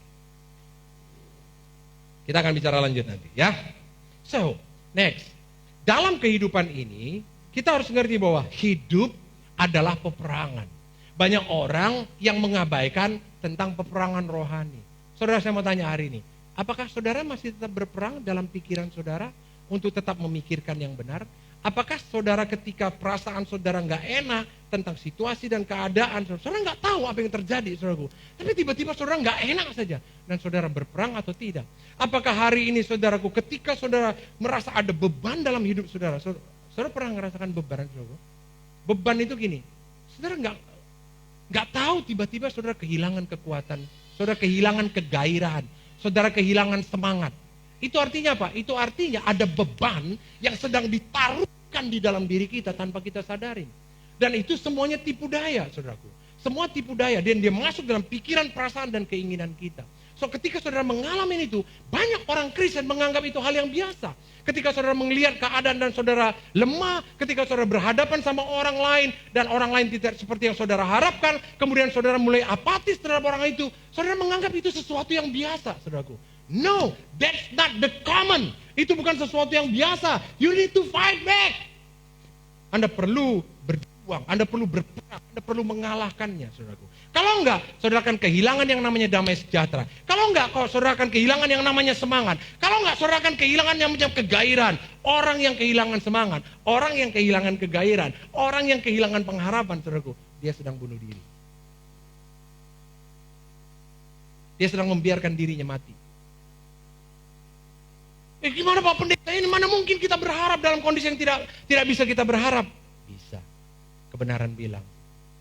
Kita akan bicara lanjut nanti ya. So, next. Dalam kehidupan ini, kita harus mengerti bahwa hidup adalah peperangan. Banyak orang yang mengabaikan tentang peperangan rohani. Saudara, saya mau tanya hari ini, apakah saudara masih tetap berperang dalam pikiran saudara untuk tetap memikirkan yang benar? Apakah saudara ketika perasaan saudara nggak enak tentang situasi dan keadaan, saudara nggak tahu apa yang terjadi, saudaraku. Tapi tiba-tiba saudara nggak enak saja dan saudara berperang atau tidak? Apakah hari ini saudaraku ketika saudara merasa ada beban dalam hidup saudara, saudara pernah merasakan beban, saudaraku? Beban itu gini, saudara nggak tahu tiba-tiba saudara kehilangan kekuatan. Saudara kehilangan kegairahan, saudara kehilangan semangat. Itu artinya apa? Itu artinya ada beban yang sedang ditaruhkan di dalam diri kita tanpa kita sadarin. Dan itu semuanya tipu daya, saudaraku. Semua tipu daya dan dia masuk dalam pikiran, perasaan, dan keinginan kita. So ketika saudara mengalami itu, banyak orang Kristen menganggap itu hal yang biasa. Ketika saudara melihat keadaan dan saudara lemah, ketika saudara berhadapan sama orang lain dan orang lain tidak seperti yang saudara harapkan, kemudian saudara mulai apatis terhadap orang itu, saudara menganggap itu sesuatu yang biasa, saudaraku. No, that's not the common. Itu bukan sesuatu yang biasa. You need to fight back. Anda perlu berjuang, Anda perlu berperang, Anda perlu mengalahkannya, saudaraku. Kalau enggak, saudara akan kehilangan yang namanya damai sejahtera. Kalau enggak, saudara akan kehilangan yang namanya semangat. Kalau enggak, saudara akan kehilangan yang namanya kegairahan. Orang yang kehilangan semangat, orang yang kehilangan kegairahan, orang yang kehilangan pengharapan, saudaraku, dia sedang bunuh diri. Dia sedang membiarkan dirinya mati. Gimana Pak Pendeta ini? Mana mungkin kita berharap dalam kondisi yang tidak bisa kita berharap? Bisa. Kebenaran bilang,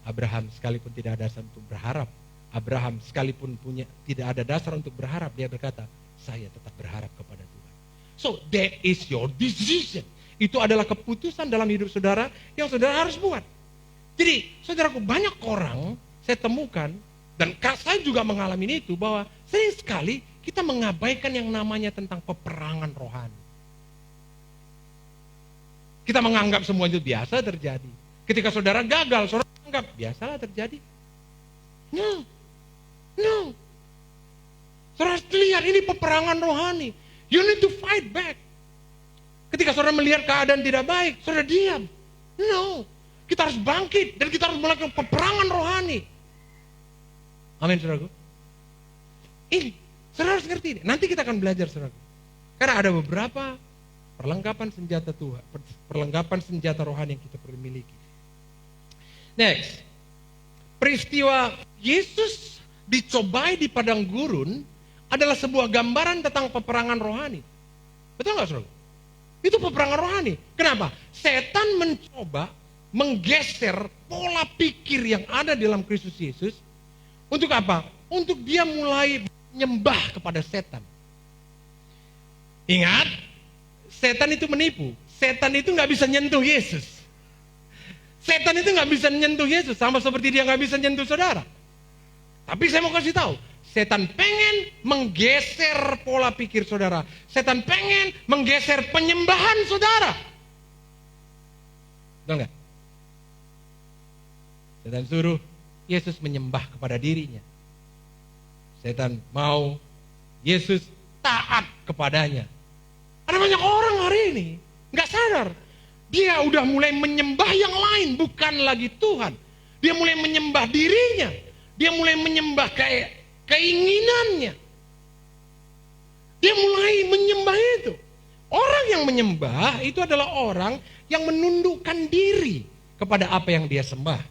Abraham sekalipun tidak ada dasar untuk berharap, Abraham sekalipun tidak ada dasar untuk berharap, dia berkata, saya tetap berharap kepada Tuhan. So that is your decision. Itu adalah keputusan dalam hidup saudara yang saudara harus buat. Jadi saudaraku, banyak orang saya temukan dan saya juga mengalami itu, bahwa sering sekali kita mengabaikan yang namanya tentang peperangan rohani. Kita menganggap semua itu biasa terjadi. Ketika saudara gagal, saudara anggap biasalah terjadi. No. Saudara lihat ini peperangan rohani. You need to fight back. Ketika saudara melihat keadaan tidak baik, saudara diam. No. Kita harus bangkit dan kita harus melakukan peperangan rohani. Amin, saudaraku. Ini, saudara harus ngerti ini. Nanti kita akan belajar, saudaraku. Karena ada beberapa Perlengkapan senjata Tuhan, perlengkapan senjata rohani yang kita perlu miliki. Next, peristiwa Yesus dicobai di padang gurun adalah sebuah gambaran tentang peperangan rohani. Betul nggak, saudara? Itu peperangan rohani. Kenapa? Setan mencoba menggeser pola pikir yang ada dalam Kristus Yesus. Untuk apa? Untuk dia mulai menyembah kepada setan. Ingat, setan itu menipu. Setan itu nggak bisa nyentuh Yesus. Setan itu nggak bisa nyentuh Yesus, sama seperti dia nggak bisa nyentuh saudara. Tapi saya mau kasih tahu, setan pengen menggeser pola pikir saudara. Setan pengen menggeser penyembahan saudara. Betul nggak? Setan suruh Yesus menyembah kepada dirinya. Setan mau Yesus taat kepadanya. Ada banyak orang hari ini nggak sadar. Dia udah mulai menyembah yang lain, bukan lagi Tuhan. Dia mulai menyembah dirinya. Dia mulai menyembah keinginannya. Dia mulai menyembah itu. Orang yang menyembah itu adalah orang yang menundukkan diri kepada apa yang dia sembah.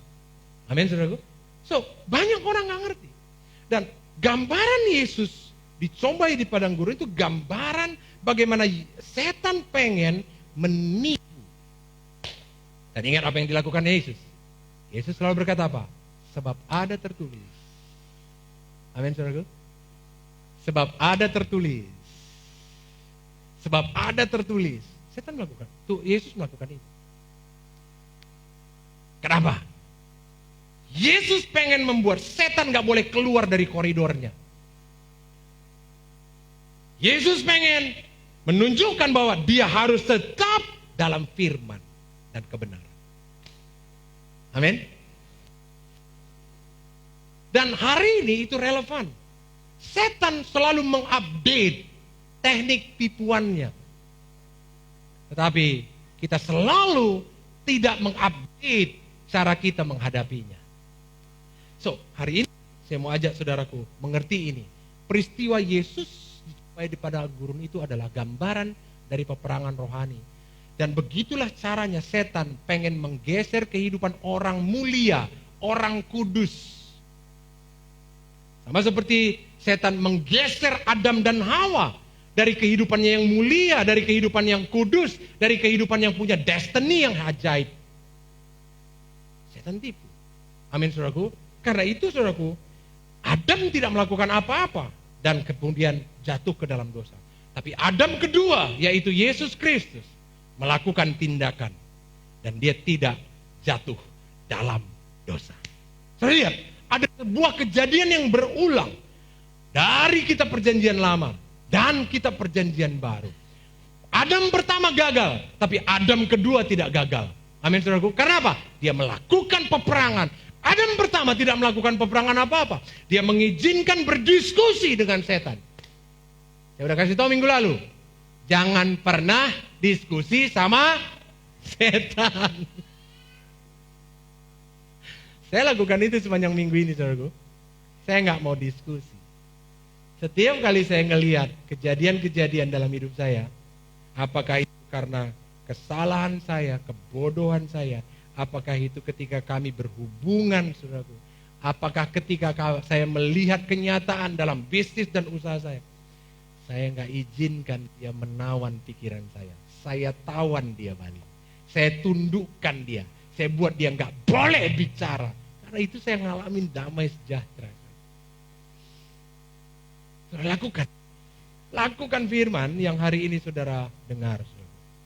Amin, saudaraku. So, banyak orang nggak ngerti. Dan gambaran Yesus dicobai di padang gurun itu gambaran bagaimana setan pengen menipu. Dan ingat apa yang dilakukan Yesus. Yesus selalu berkata apa? Sebab ada tertulis. Amin, saudaraku. Sebab ada tertulis. Sebab ada tertulis. Setan melakukan. Tuh, Yesus melakukan itu. Kenapa? Yesus pengen membuat setan gak boleh keluar dari koridornya. Yesus pengen menunjukkan bahwa dia harus tetap dalam firman dan kebenaran. Amin. Dan hari ini itu relevan. Setan selalu mengupdate teknik tipuannya. Tetapi kita selalu tidak mengupdate cara kita menghadapinya. So, hari ini saya mau ajak saudaraku mengerti ini. Peristiwa Yesus di padang gurun itu adalah gambaran dari peperangan rohani. Dan begitulah caranya setan pengen menggeser kehidupan orang mulia, orang kudus. Sama seperti setan menggeser Adam dan Hawa dari kehidupannya yang mulia, dari kehidupan yang kudus, dari kehidupan yang punya destiny yang ajaib. Setan tipu. Amin, saudaraku. Karena itu, saudaraku, Adam tidak melakukan apa-apa dan kemudian jatuh ke dalam dosa. Tapi Adam kedua, yaitu Yesus Kristus, melakukan tindakan dan dia tidak jatuh dalam dosa. Saya lihat ada sebuah kejadian yang berulang dari kitab perjanjian lama dan kitab perjanjian baru. Adam pertama gagal, tapi Adam kedua tidak gagal. Amin, saudaraku. Karena apa? Dia melakukan peperangan. Adam pertama tidak melakukan peperangan apa-apa. Dia mengizinkan berdiskusi dengan setan. Saya udah kasih tahu minggu lalu. Jangan pernah diskusi sama setan. Saya lakukan itu sepanjang minggu ini, saudaraku. Saya nggak mau diskusi. Setiap kali saya ngelihat kejadian-kejadian dalam hidup saya, apakah itu karena kesalahan saya, kebodohan saya, apakah itu ketika kami berhubungan, saudaraku, apakah ketika saya melihat kenyataan dalam bisnis dan usaha saya nggak izinkan dia menawan pikiran saya. Saya tawan dia balik. Saya tundukkan dia. Saya buat dia nggak boleh bicara. Karena itu saya ngalamin damai sejahtera. Saudara, lakukan firman yang hari ini saudara dengar.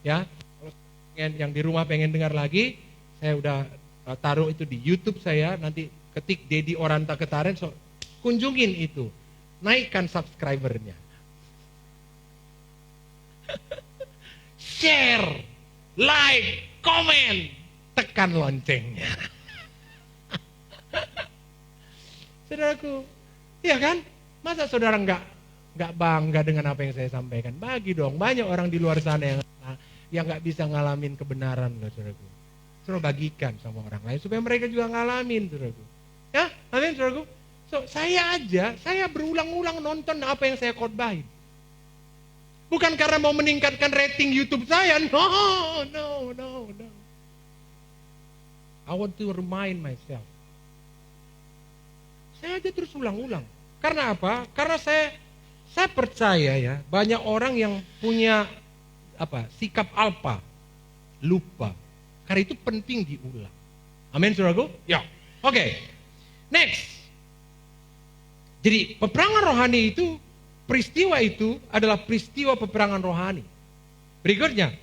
Ya, kalau yang di rumah pengen dengar lagi, saya udah taruh itu di YouTube saya. Nanti ketik Dedi Oranta Ketaren, so kunjungin itu, naikkan subscribernya. Share, like, komen, tekan loncengnya. Saudaraku, iya kan? Masa saudara nggak bangga dengan apa yang saya sampaikan? Bagi dong, banyak orang di luar sana yang nggak bisa ngalamin kebenaran loh, saudaraku. Saudara bagikan sama orang lain supaya mereka juga ngalamin, saudaraku. Ya, amin, saudaraku. So, saya berulang-ulang nonton apa yang saya khotbahin. Bukan karena mau meningkatkan rating YouTube saya. No. I want to remind myself. Saya aja terus ulang-ulang. Karena apa? Karena saya percaya ya, banyak orang yang punya sikap alpa, lupa. Karena itu penting diulang. Amin, saudaraku? Ya. Oke. Next. Jadi peperangan rohani itu, peristiwa itu adalah peristiwa peperangan rohani. Berikutnya,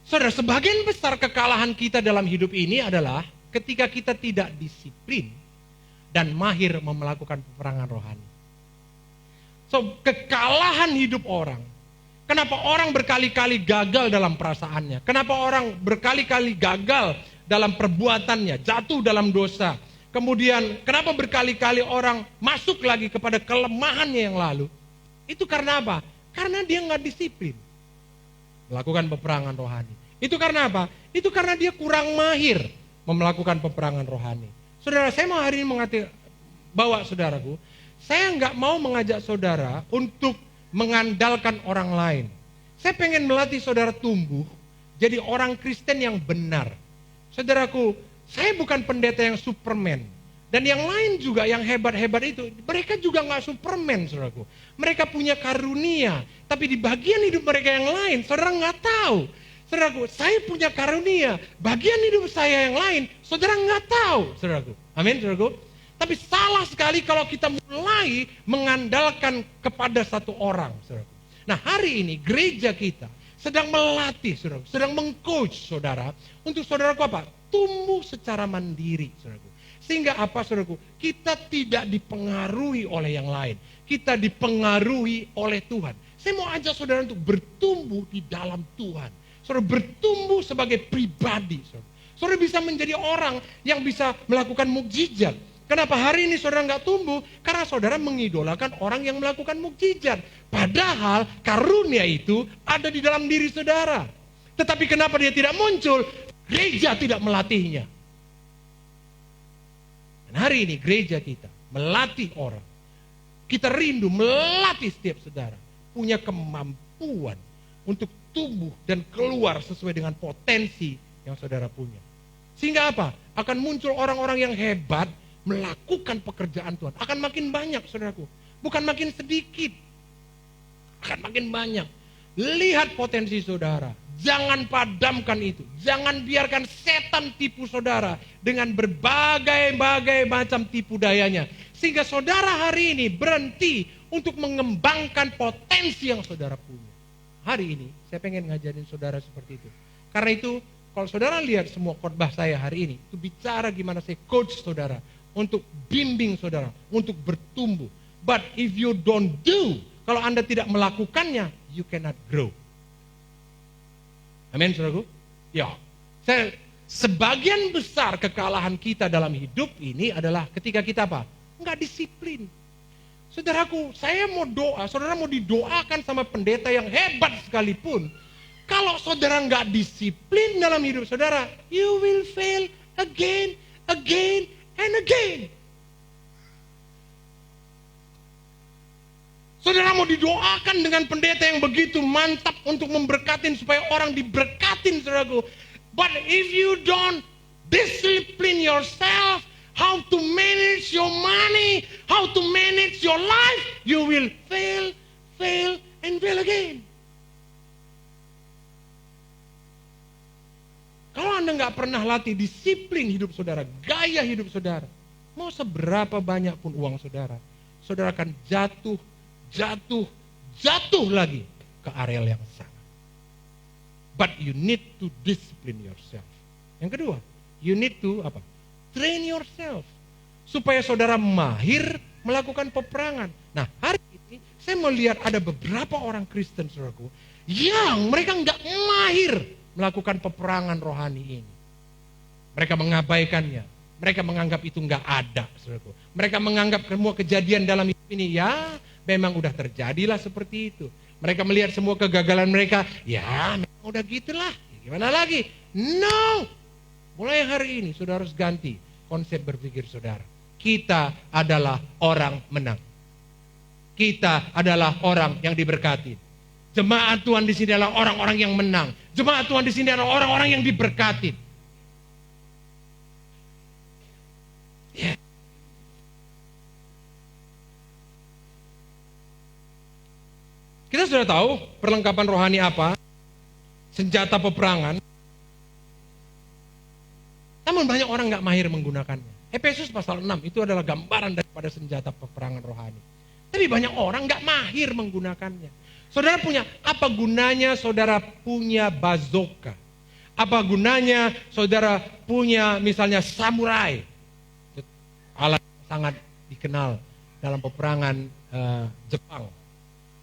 saudara, sebagian besar kekalahan kita dalam hidup ini adalah ketika kita tidak disiplin dan mahir melakukan peperangan rohani. So, kekalahan hidup orang. Kenapa orang berkali-kali gagal dalam perasaannya? Kenapa orang berkali-kali gagal dalam perbuatannya, jatuh dalam dosa? Kemudian kenapa berkali-kali orang masuk lagi kepada kelemahannya yang lalu? Itu karena apa? Karena dia nggak disiplin melakukan peperangan rohani. Itu karena apa? Itu karena dia kurang mahir melakukan peperangan rohani. Saudara, saya mau hari ini bawa saudaraku, saya nggak mau mengajak saudara untuk mengandalkan orang lain. Saya pengen melatih saudara tumbuh jadi orang Kristen yang benar. Saudaraku, saya bukan pendeta yang Superman. Dan yang lain juga yang hebat-hebat itu, mereka juga nggak Superman, saudaraku. Mereka punya karunia, tapi di bagian hidup mereka yang lain, saudara nggak tahu. Saudaraku, saya punya karunia, bagian hidup saya yang lain, saudara nggak tahu, saudaraku. Amin, saudaraku. Tapi salah sekali kalau kita mulai mengandalkan kepada satu orang, saudaraku. Nah, hari ini gereja kita sedang melatih, saudaraku, sedang meng-coach saudara, untuk saudaraku apa? Tumbuh secara mandiri, saudaraku. Sehingga apa, saudaraku? Kita tidak dipengaruhi oleh yang lain. Kita dipengaruhi oleh Tuhan. Saya mau ajak saudara untuk bertumbuh di dalam Tuhan. Saudara bertumbuh sebagai pribadi, saudara. Saudara bisa menjadi orang yang bisa melakukan mukjizat. Kenapa hari ini saudara nggak tumbuh? Karena saudara mengidolakan orang yang melakukan mukjizat. Padahal karunia itu ada di dalam diri saudara. Tetapi kenapa dia tidak muncul? Gereja tidak melatihnya. Dan hari ini gereja kita melatih orang. Kita rindu melatih setiap saudara. Punya kemampuan untuk tumbuh dan keluar sesuai dengan potensi yang saudara punya. Sehingga apa? Akan muncul orang-orang yang hebat melakukan pekerjaan Tuhan. Akan makin banyak, saudaraku. Bukan makin sedikit. Akan makin banyak. Lihat potensi saudara. Jangan padamkan itu. Jangan biarkan setan tipu saudara dengan berbagai macam tipu dayanya. Sehingga saudara hari ini berhenti untuk mengembangkan potensi yang saudara punya. Hari ini saya pengen ngajarin saudara seperti itu. Karena itu kalau saudara lihat semua khotbah saya hari ini, itu bicara gimana saya coach saudara untuk bimbing saudara, untuk bertumbuh. But if you don't do, kalau Anda tidak melakukannya, you cannot grow. Amin, saudaraku? Ya, sebagian besar kekalahan kita dalam hidup ini adalah ketika kita apa? Enggak disiplin. Saudaraku, saya mau doa, saudara mau didoakan sama pendeta yang hebat sekalipun. Kalau saudara enggak disiplin dalam hidup saudara, you will fail again and again. Saudara mau didoakan dengan pendeta yang begitu mantap untuk memberkatin supaya orang diberkatin, saudaraku. But if you don't discipline yourself, how to manage your money, how to manage your life, you will fail and fail again. Kalau Anda nggak pernah latih disiplin hidup saudara, gaya hidup saudara, mau seberapa banyak pun uang saudara, saudara akan jatuh lagi ke areal yang sama. But you need to discipline yourself. Yang kedua, you need to apa? Train yourself. Supaya saudara mahir melakukan peperangan. Nah, hari ini saya melihat ada beberapa orang Kristen, saudaraku, yang mereka nggak mahir melakukan peperangan rohani ini. Mereka mengabaikannya. Mereka menganggap itu nggak ada, saudaraku. Mereka menganggap semua kejadian dalam hidup ini, ya memang udah terjadilah seperti itu. Mereka melihat semua kegagalan mereka, ya memang udah gitulah, gimana lagi? No! Mulai hari ini saudara harus ganti konsep berpikir saudara. Kita adalah orang menang. Kita adalah orang yang diberkati. Jemaat Tuhan di sini adalah orang-orang yang menang. Jemaat Tuhan di sini adalah orang-orang yang diberkati. Ya. Kita sudah tahu perlengkapan rohani apa, senjata peperangan. Namun banyak orang nggak mahir menggunakannya. Efesus pasal 6 itu adalah gambaran daripada senjata peperangan rohani. Tapi banyak orang nggak mahir menggunakannya. Saudara punya, apa gunanya saudara punya bazooka? Apa gunanya saudara punya misalnya samurai? Alat sangat dikenal dalam peperangan Jepang.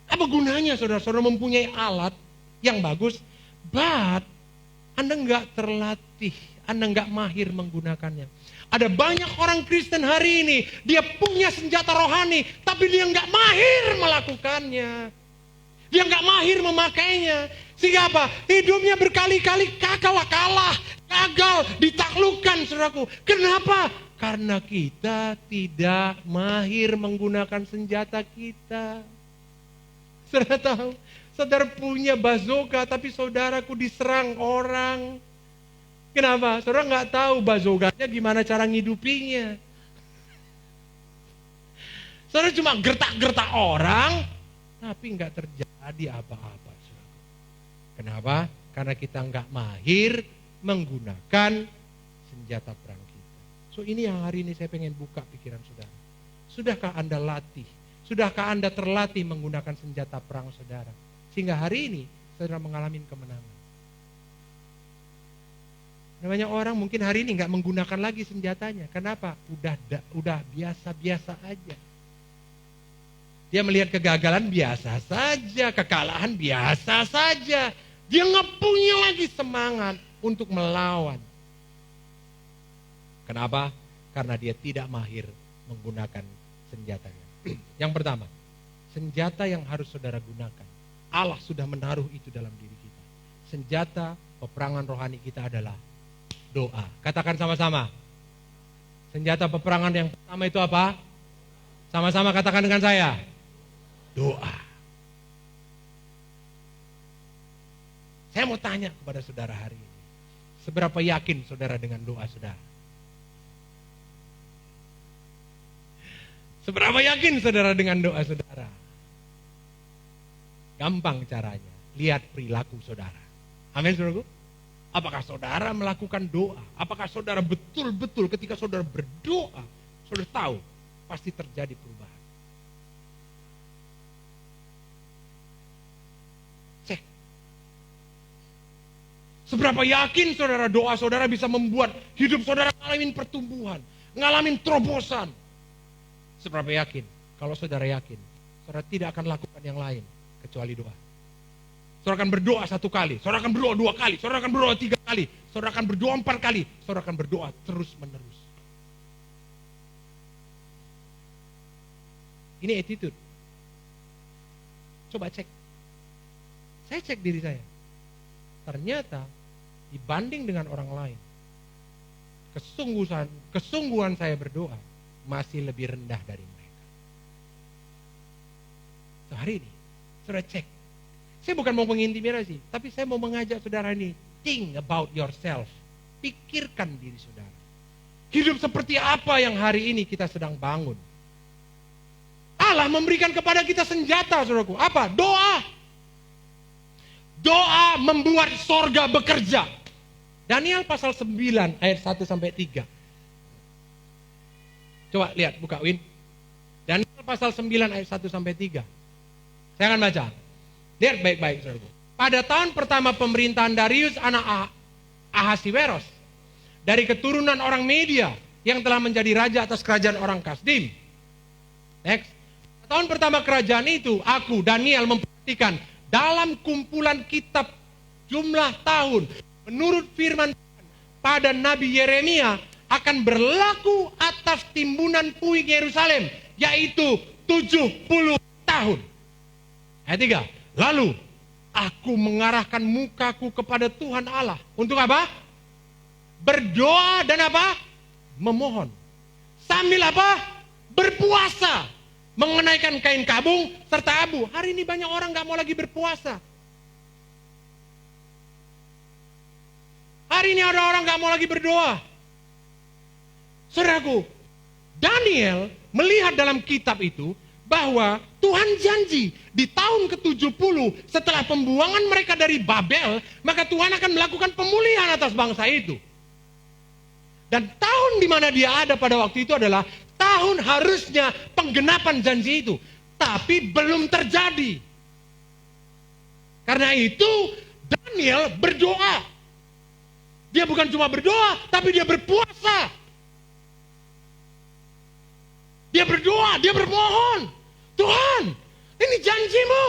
Apa gunanya saudara-saudara mempunyai alat yang bagus, but Anda nggak terlatih, Anda nggak mahir menggunakannya. Ada banyak orang Kristen hari ini, dia punya senjata rohani, tapi dia nggak mahir melakukannya. Dia nggak mahir memakainya. Sehingga apa? Hidupnya berkali-kali kalah, gagal, ditaklukkan, saudaraku. Kenapa? Karena kita tidak mahir menggunakan senjata kita. Saudara tahu, saudara punya bazooka, tapi saudaraku diserang orang. Kenapa? Saudara nggak tahu bazookanya gimana cara ngidupinya. Saudara cuma gertak-gertak orang, tapi nggak terjadi apa-apa. Kenapa? Karena kita nggak mahir menggunakan senjata perang kita. So ini yang hari ini saya pengen buka pikiran saudara. Sudahkah Anda latih? Sudahkah Anda terlatih menggunakan senjata perang saudara? Sehingga hari ini saudara mengalami kemenangan. Banyak orang mungkin hari ini nggak menggunakan lagi senjatanya. Kenapa? Udah biasa-biasa aja. Dia melihat kegagalan biasa saja, kekalahan biasa saja. Dia nggak punya lagi semangat untuk melawan. Kenapa? Karena dia tidak mahir menggunakan senjatanya. Yang pertama, senjata yang harus saudara gunakan. Allah sudah menaruh itu dalam diri kita. Senjata peperangan rohani kita adalah doa. Katakan sama-sama. Senjata peperangan yang pertama itu apa? Sama-sama katakan dengan saya. Doa. Saya mau tanya kepada saudara hari ini. Seberapa yakin saudara dengan doa saudara? Seberapa yakin saudara dengan doa saudara? Gampang caranya. Lihat perilaku saudara. Amin saudaraku. Apakah saudara melakukan doa? Apakah saudara betul-betul ketika saudara berdoa, saudara tahu pasti terjadi perubahan? Cek. Seberapa yakin saudara doa saudara bisa membuat hidup saudara ngalamin pertumbuhan, ngalamin terobosan? Seberapa yakin? Kalau saudara yakin, saudara tidak akan lakukan yang lain kecuali doa. Saudara akan berdoa 1 kali, saudara akan berdoa 2 kali, saudara akan berdoa 3 kali, saudara akan berdoa 4 kali, saudara akan berdoa terus menerus. Ini attitude. Coba cek. Saya cek diri saya. Ternyata dibanding dengan orang lain, kesungguhan saya berdoa masih lebih rendah dari mereka. So, hari ini, saudara cek. Saya bukan mau mengintimidasi, tapi saya mau mengajak saudara ini, think about yourself. Pikirkan diri saudara. Hidup seperti apa yang hari ini kita sedang bangun. Allah memberikan kepada kita senjata, saudaraku. Apa? Doa. Doa membuat sorga bekerja. Daniel pasal 9 ayat 1 sampai 3. Coba lihat, buka Win. Daniel pasal 9 ayat 1 sampai 3. Saya akan baca. Lihat baik-baik, saudaraku. Pada tahun pertama pemerintahan Darius anak Ahasiweros, dari keturunan orang Media yang telah menjadi raja atas kerajaan orang Kasdim. Next. Tahun pertama kerajaan itu, aku Daniel memperhatikan dalam kumpulan kitab jumlah tahun menurut firman Tuhan pada Nabi Yeremia akan berlaku atas timbunan puing Yerusalem, yaitu 70 tahun. Ayat 3. Lalu aku mengarahkan mukaku kepada Tuhan Allah. Untuk apa? Berdoa dan apa? Memohon. Sambil apa? Berpuasa. mengenaikan kain kabung serta abu. Hari ini banyak orang gak mau lagi berpuasa. Hari ini ada orang gak mau lagi berdoa. Saudaraku, Daniel melihat dalam kitab itu bahwa Tuhan janji di tahun ke-70 setelah pembuangan mereka dari Babel, maka Tuhan akan melakukan pemulihan atas bangsa itu. Dan tahun di mana dia ada pada waktu itu adalah tahun harusnya penggenapan janji itu. Tapi belum terjadi. Karena itu Daniel berdoa. Dia bukan cuma berdoa, tapi dia berpuasa. Dia berdoa, dia bermohon. Tuhan, ini janjimu.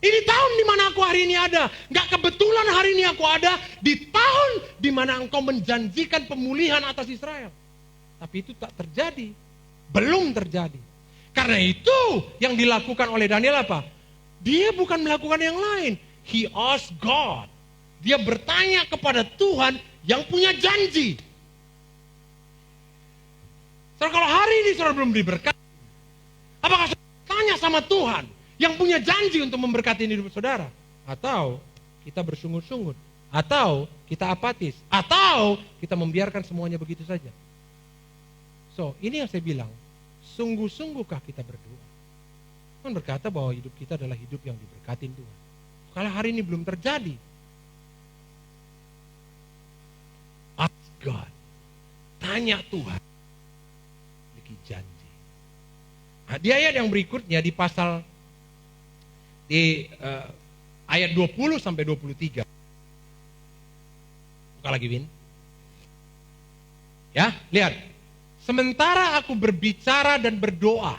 Ini tahun di mana aku hari ini ada. Gak kebetulan hari ini aku ada di tahun di mana engkau menjanjikan pemulihan atas Israel. Tapi itu tak terjadi. Belum terjadi. Karena itu yang dilakukan oleh Daniel apa? Dia bukan melakukan yang lain. He asked God. Dia bertanya kepada Tuhan yang punya janji. Saudara, kalau hari ini saudara belum diberkati, apakah saudara tanya sama Tuhan yang punya janji untuk memberkati hidup saudara? Atau kita bersungut-sungut? Atau kita apatis? Atau kita membiarkan semuanya begitu saja? So, ini yang saya bilang, sungguh-sungguhkah kita berdoa? Tuhan berkata bahwa hidup kita adalah hidup yang diberkatin Tuhan. Kalau hari ini belum terjadi, ask God, tanya Tuhan, memiliki janji. Nah, di ayat yang berikutnya di pasal ayat 20 sampai 23. Buka lagi, Win. Ya, lihat. Sementara aku berbicara dan berdoa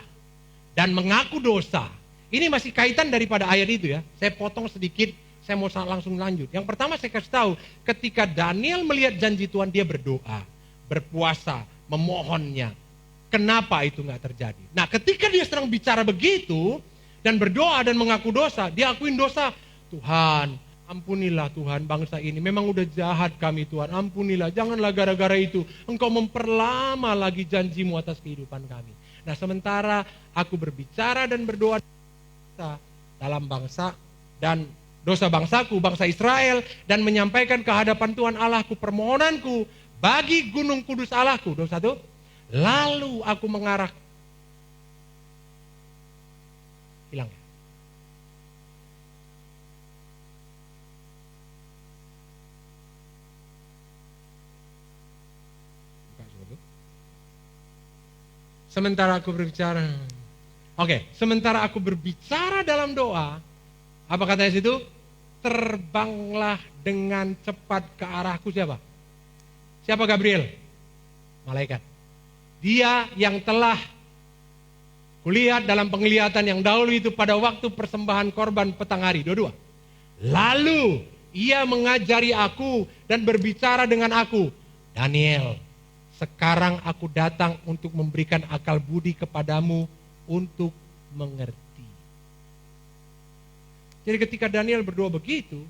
dan mengaku dosa. Ini masih kaitan daripada ayat itu ya. Saya potong sedikit, saya mau langsung lanjut. Yang pertama saya kasih tahu, ketika Daniel melihat janji Tuhan, dia berdoa, berpuasa, memohonnya. Kenapa itu nggak terjadi? Nah, ketika dia sedang bicara begitu dan berdoa dan mengaku dosa, dia akuin dosa. Tuhan, ampunilah Tuhan bangsa ini. Memang udah jahat kami Tuhan, ampunilah. Janganlah gara-gara itu Engkau memperlama lagi janjimu atas kehidupan kami. Nah, sementara aku berbicara dan berdoa dalam bangsa dan dosa bangsaku, bangsa Israel, dan menyampaikan ke hadapan Tuhan Allahku permohonanku bagi gunung kudus Allahku. 21. Lalu aku mengarah. Hilang ya? Sementara aku berbicara. Sementara aku berbicara dalam doa, apa katanya situ? Terbanglah dengan cepat ke arahku siapa? Siapa Gabriel? Malaikat. Dia yang telah kulihat dalam penglihatan yang dahulu itu pada waktu persembahan korban petang hari. 22. Lalu ia mengajari aku dan berbicara dengan aku. Daniel, sekarang aku datang untuk memberikan akal budi kepadamu untuk mengerti. Jadi ketika Daniel berdoa begitu,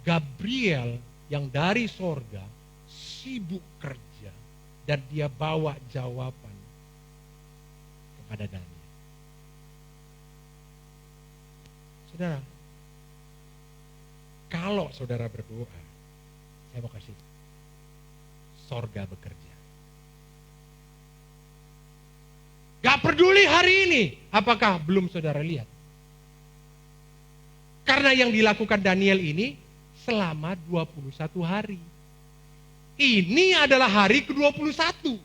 Gabriel yang dari sorga sibuk kerja dan dia bawa jawaban kepada Daniel. Saudara, kalau saudara berdoa, saya mau kasih sorga bekerja. Gak peduli hari ini, apakah belum saudara lihat? Karena yang dilakukan Daniel ini selama 21 hari. Ini adalah hari ke-21.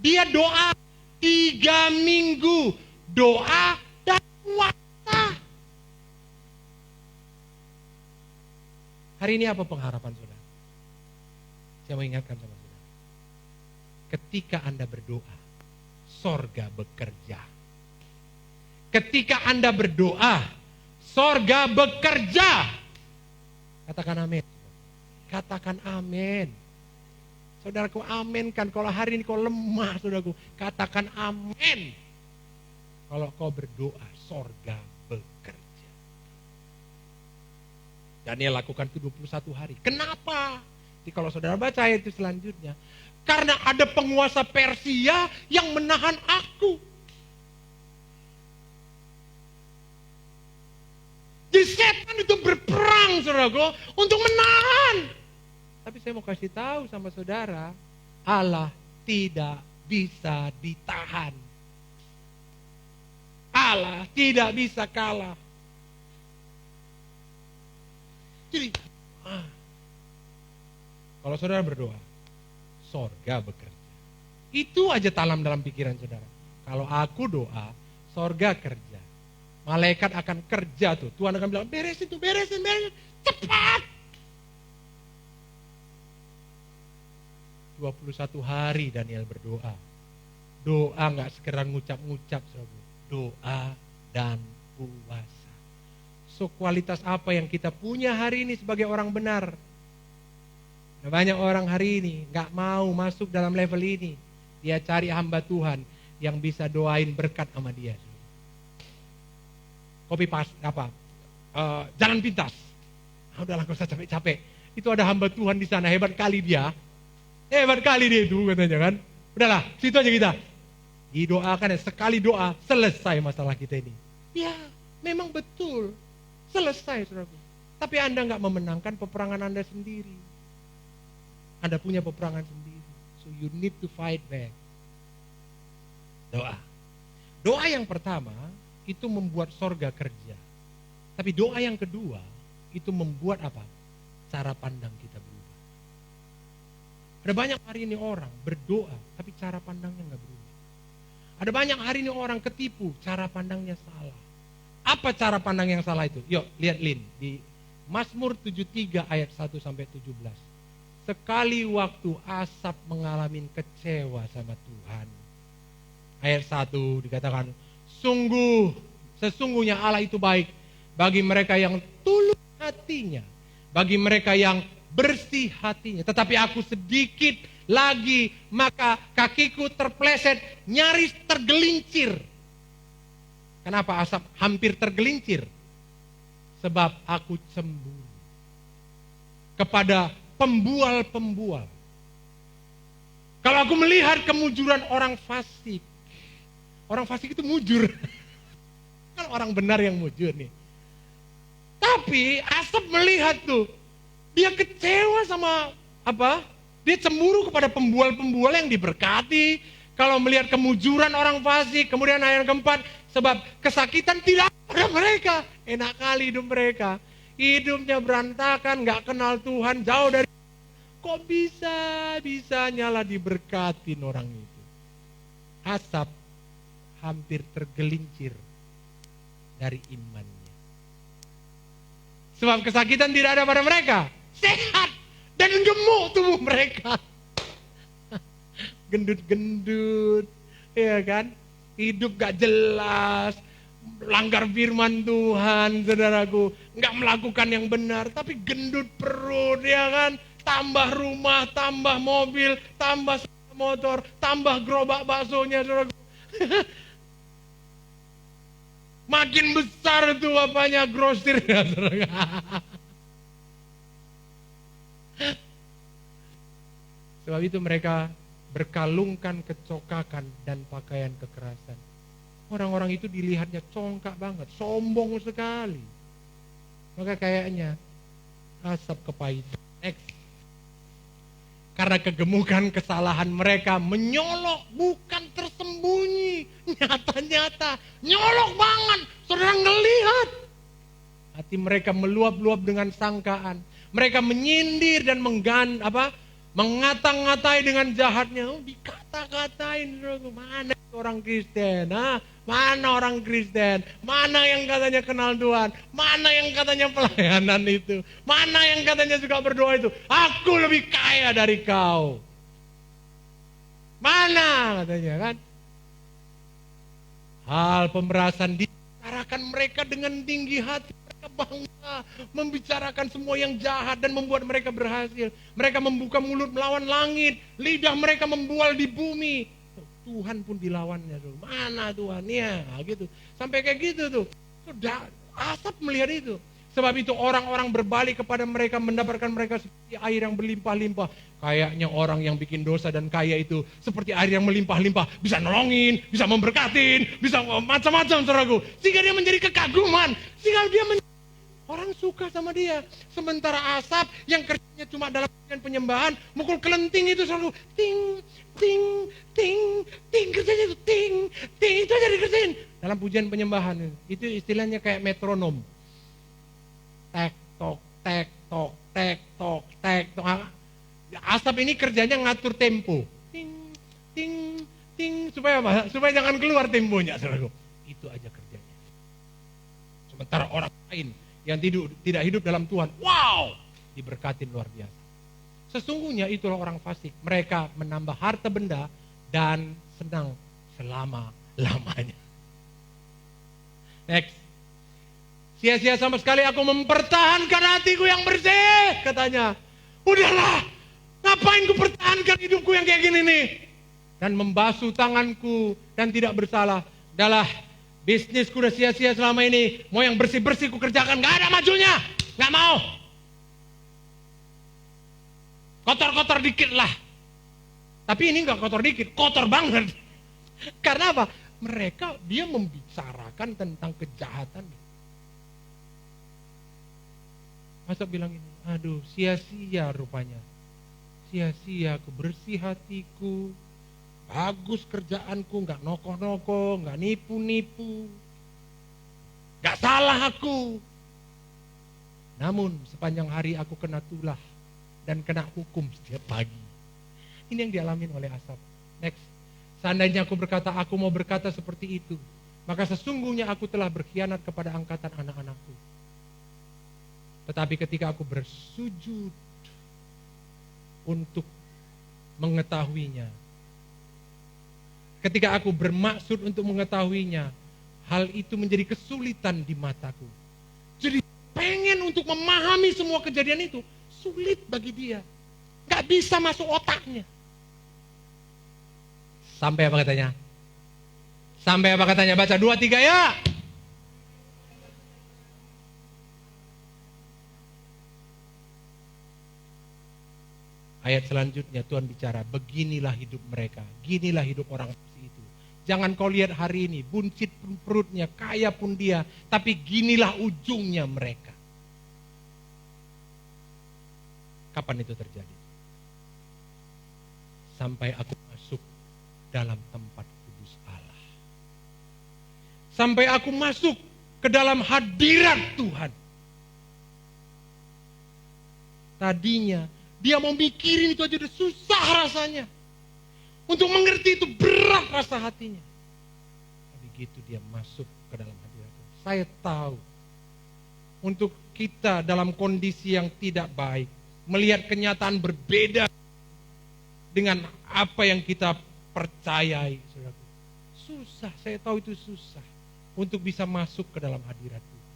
Dia doa 3 minggu. Doa dan puasa. Hari ini apa pengharapan saudara? Saya mau ingatkan sama saudara. Ketika Anda berdoa, sorga bekerja. Ketika Anda berdoa, sorga bekerja. Katakan amin. Katakan amin. Saudaraku, amin kan. Kalau hari ini kau lemah, saudaraku, katakan amin. Kalau kau berdoa, sorga bekerja. Daniel lakukan itu 21 hari. Kenapa? Jadi kalau saudara baca ayat itu selanjutnya, karena ada penguasa Persia yang menahan aku. Iblis setan itu berperang, saudaraku, untuk menahan. Tapi saya mau kasih tahu sama saudara, Allah tidak bisa ditahan. Allah tidak bisa kalah. Jadi, kalau saudara berdoa, sorga bekerja. Itu aja tanam dalam pikiran saudara. Kalau aku doa, sorga kerja. Malaikat akan kerja tuh. Tuhan akan bilang, beresin tuh, beresin. Cepat. 21 hari Daniel berdoa. Doa gak sekedar ngucap-ngucap, saudara. Doa dan puasa. So, kualitas apa yang kita punya hari ini sebagai orang benar? Banyak orang hari ini gak mau masuk dalam level ini. Dia cari hamba Tuhan yang bisa doain berkat sama dia. Copy paste jalan pintas. Udahlah, gak usah capek-capek. Itu ada hamba Tuhan di sana, hebat kali dia. Hebat kali dia itu katanya kan. Udahlah, situ aja kita. Didoakan, sekali doa selesai masalah kita ini. Ya, memang betul. Selesai, saudaraku. Tapi Anda nggak memenangkan peperangan Anda sendiri. Anda punya peperangan sendiri. So you need to fight back. Doa. Doa yang pertama itu membuat sorga kerja. Tapi doa yang kedua itu membuat apa? Cara pandang kita berubah. Ada banyak hari ini orang berdoa tapi cara pandangnya nggak berubah. Ada banyak hari ini orang ketipu, cara pandangnya salah. Apa cara pandang yang salah itu? Yuk lihat Lin di Mazmur 73 ayat 1 sampai 17. Sekali waktu Asap mengalami kecewa sama Tuhan. Ayat 1 dikatakan, sesungguhnya Allah itu baik bagi mereka yang tulus hatinya, bagi mereka yang bersih hatinya. Tetapi aku sedikit lagi maka kakiku terpleset, nyaris tergelincir. Kenapa Asap hampir tergelincir? Sebab aku cemburu kepada pembual-pembual. Kalau aku melihat kemujuran orang fasik itu mujur. Kan orang benar yang mujur nih. Tapi Asap melihat tuh, dia kecewa sama apa? Dia cemburu kepada pembual-pembual yang diberkati. Kalau melihat kemujuran orang fasik, kemudian ayat keempat, sebab kesakitan tidak ada mereka. Enak kali hidup mereka. Hidupnya berantakan, gak kenal Tuhan, jauh dari. Kok bisa-bisanya lah diberkatin orang itu. Asap hampir tergelincir dari imannya. Sebab kesakitan tidak ada pada mereka. Sehat dan gemuk tubuh mereka. Gendut-gendut, ya kan? Hidup gak jelas, langgar firman Tuhan, saudaraku. Gak melakukan yang benar, tapi gendut perut, ya kan? Tambah rumah, tambah mobil, tambah motor, tambah gerobak baksonya, saudaraku. Makin besar tuh apanya grosirnya, saudaraku. Sebab itu mereka berkalungkan kecokakan dan pakaian kekerasan. Orang-orang itu dilihatnya congkak banget, sombong sekali. Maka kayaknya Asap kepahitan. Next. Karena kegemukan kesalahan mereka menyolok, bukan tersembunyi. Nyata-nyata, nyolok banget. Saudara ngelihat. Hati mereka meluap-luap dengan sangkaan. Mereka menyindir dan mengata-ngatai dengan jahatnya. Dikata-katain, mana orang Kristen? Mana orang Kristen? Mana yang katanya kenal Tuhan? Mana yang katanya pelayanan itu? Mana yang katanya juga berdoa itu? Aku lebih kaya dari kau. Mana katanya kan? Hal pemerasan dibicarakan mereka dengan tinggi hati. Bangga membicarakan semua yang jahat dan membuat mereka berhasil. Mereka membuka mulut melawan langit, lidah mereka membual di bumi. Tuhan pun dilawannya tuh. Mana Tuhan ya gitu. Sampai kayak gitu tuh. Sudah Asap melihat itu. Sebab itu orang-orang berbalik kepada mereka, mendapatkan mereka seperti air yang berlimpah-limpah. Kayaknya orang yang bikin dosa dan kaya itu seperti air yang melimpah-limpah, bisa nolongin, bisa memberkatin, bisa macam-macam, saudaraku. Sehingga dia menjadi kekaguman, sehingga dia Orang suka sama dia. Sementara Asap yang kerjanya cuma dalam pujian penyembahan, mukul kelenting itu selalu ting, ting, ting, ting, kerjanya itu ting, ting, itu aja dikerjain. Dalam pujian penyembahan, itu istilahnya kayak metronom. Tek, tok, tek, tok, tek, tok, tek, tok. Asap ini kerjanya ngatur tempo. Ting, ting, ting, supaya apa? Supaya jangan keluar temponya, saudaraku. Itu aja kerjanya. Sementara orang lain yang tidak hidup dalam Tuhan, wow, diberkatin luar biasa. Sesungguhnya itulah orang fasik. Mereka menambah harta benda dan senang selama-lamanya. Next. Sia-sia sama sekali aku mempertahankan hatiku yang bersih, katanya. Udahlah, ngapain ku pertahankan hidupku yang kayak gini nih? Dan membasuh tanganku dan tidak bersalah. Udahlah, bisnisku udah sia-sia selama ini. Mau yang bersih-bersih ku kerjakan, gak ada majunya. Gak mau. Kotor-kotor dikit lah. Tapi ini gak kotor dikit, kotor banget. Karena apa? Dia membicarakan tentang kejahatan. Masa bilang ini, aduh sia-sia rupanya. Sia-sia aku bersih hatiku. Bagus kerjaanku, gak nokoh-nokoh, gak nipu-nipu. Gak salah aku. Namun sepanjang hari aku kena tulah dan kena hukum setiap pagi. Ini yang dialamin oleh Asap. Next. Seandainya aku berkata, aku mau berkata seperti itu, maka sesungguhnya aku telah berkhianat kepada angkatan anak-anakku. Tetapi ketika aku bersujud untuk mengetahuinya, ketika aku bermaksud untuk mengetahuinya, hal itu menjadi kesulitan di mataku. Jadi pengen untuk memahami semua kejadian itu, sulit bagi dia. Gak bisa masuk otaknya. Sampai apa katanya? Sampai apa katanya? Baca 2, 3 ya. Ayat selanjutnya Tuhan bicara, beginilah hidup mereka, ginilah hidup orang itu. Jangan kau lihat hari ini, buncit pun perutnya, kaya pun dia, tapi ginilah ujungnya mereka. Kapan itu terjadi? Sampai aku masuk dalam tempat kudus Allah. Sampai aku masuk ke dalam hadirat Tuhan. Tadinya dia mau mikirin itu aja udah susah rasanya. Untuk mengerti itu berat rasa hatinya. Tapi gitu dia masuk ke dalam hadirat Tuhan. Saya tahu untuk kita dalam kondisi yang tidak baik, melihat kenyataan berbeda dengan apa yang kita percayai, saudaraku. Susah, saya tahu itu susah untuk bisa masuk ke dalam hadirat Tuhan.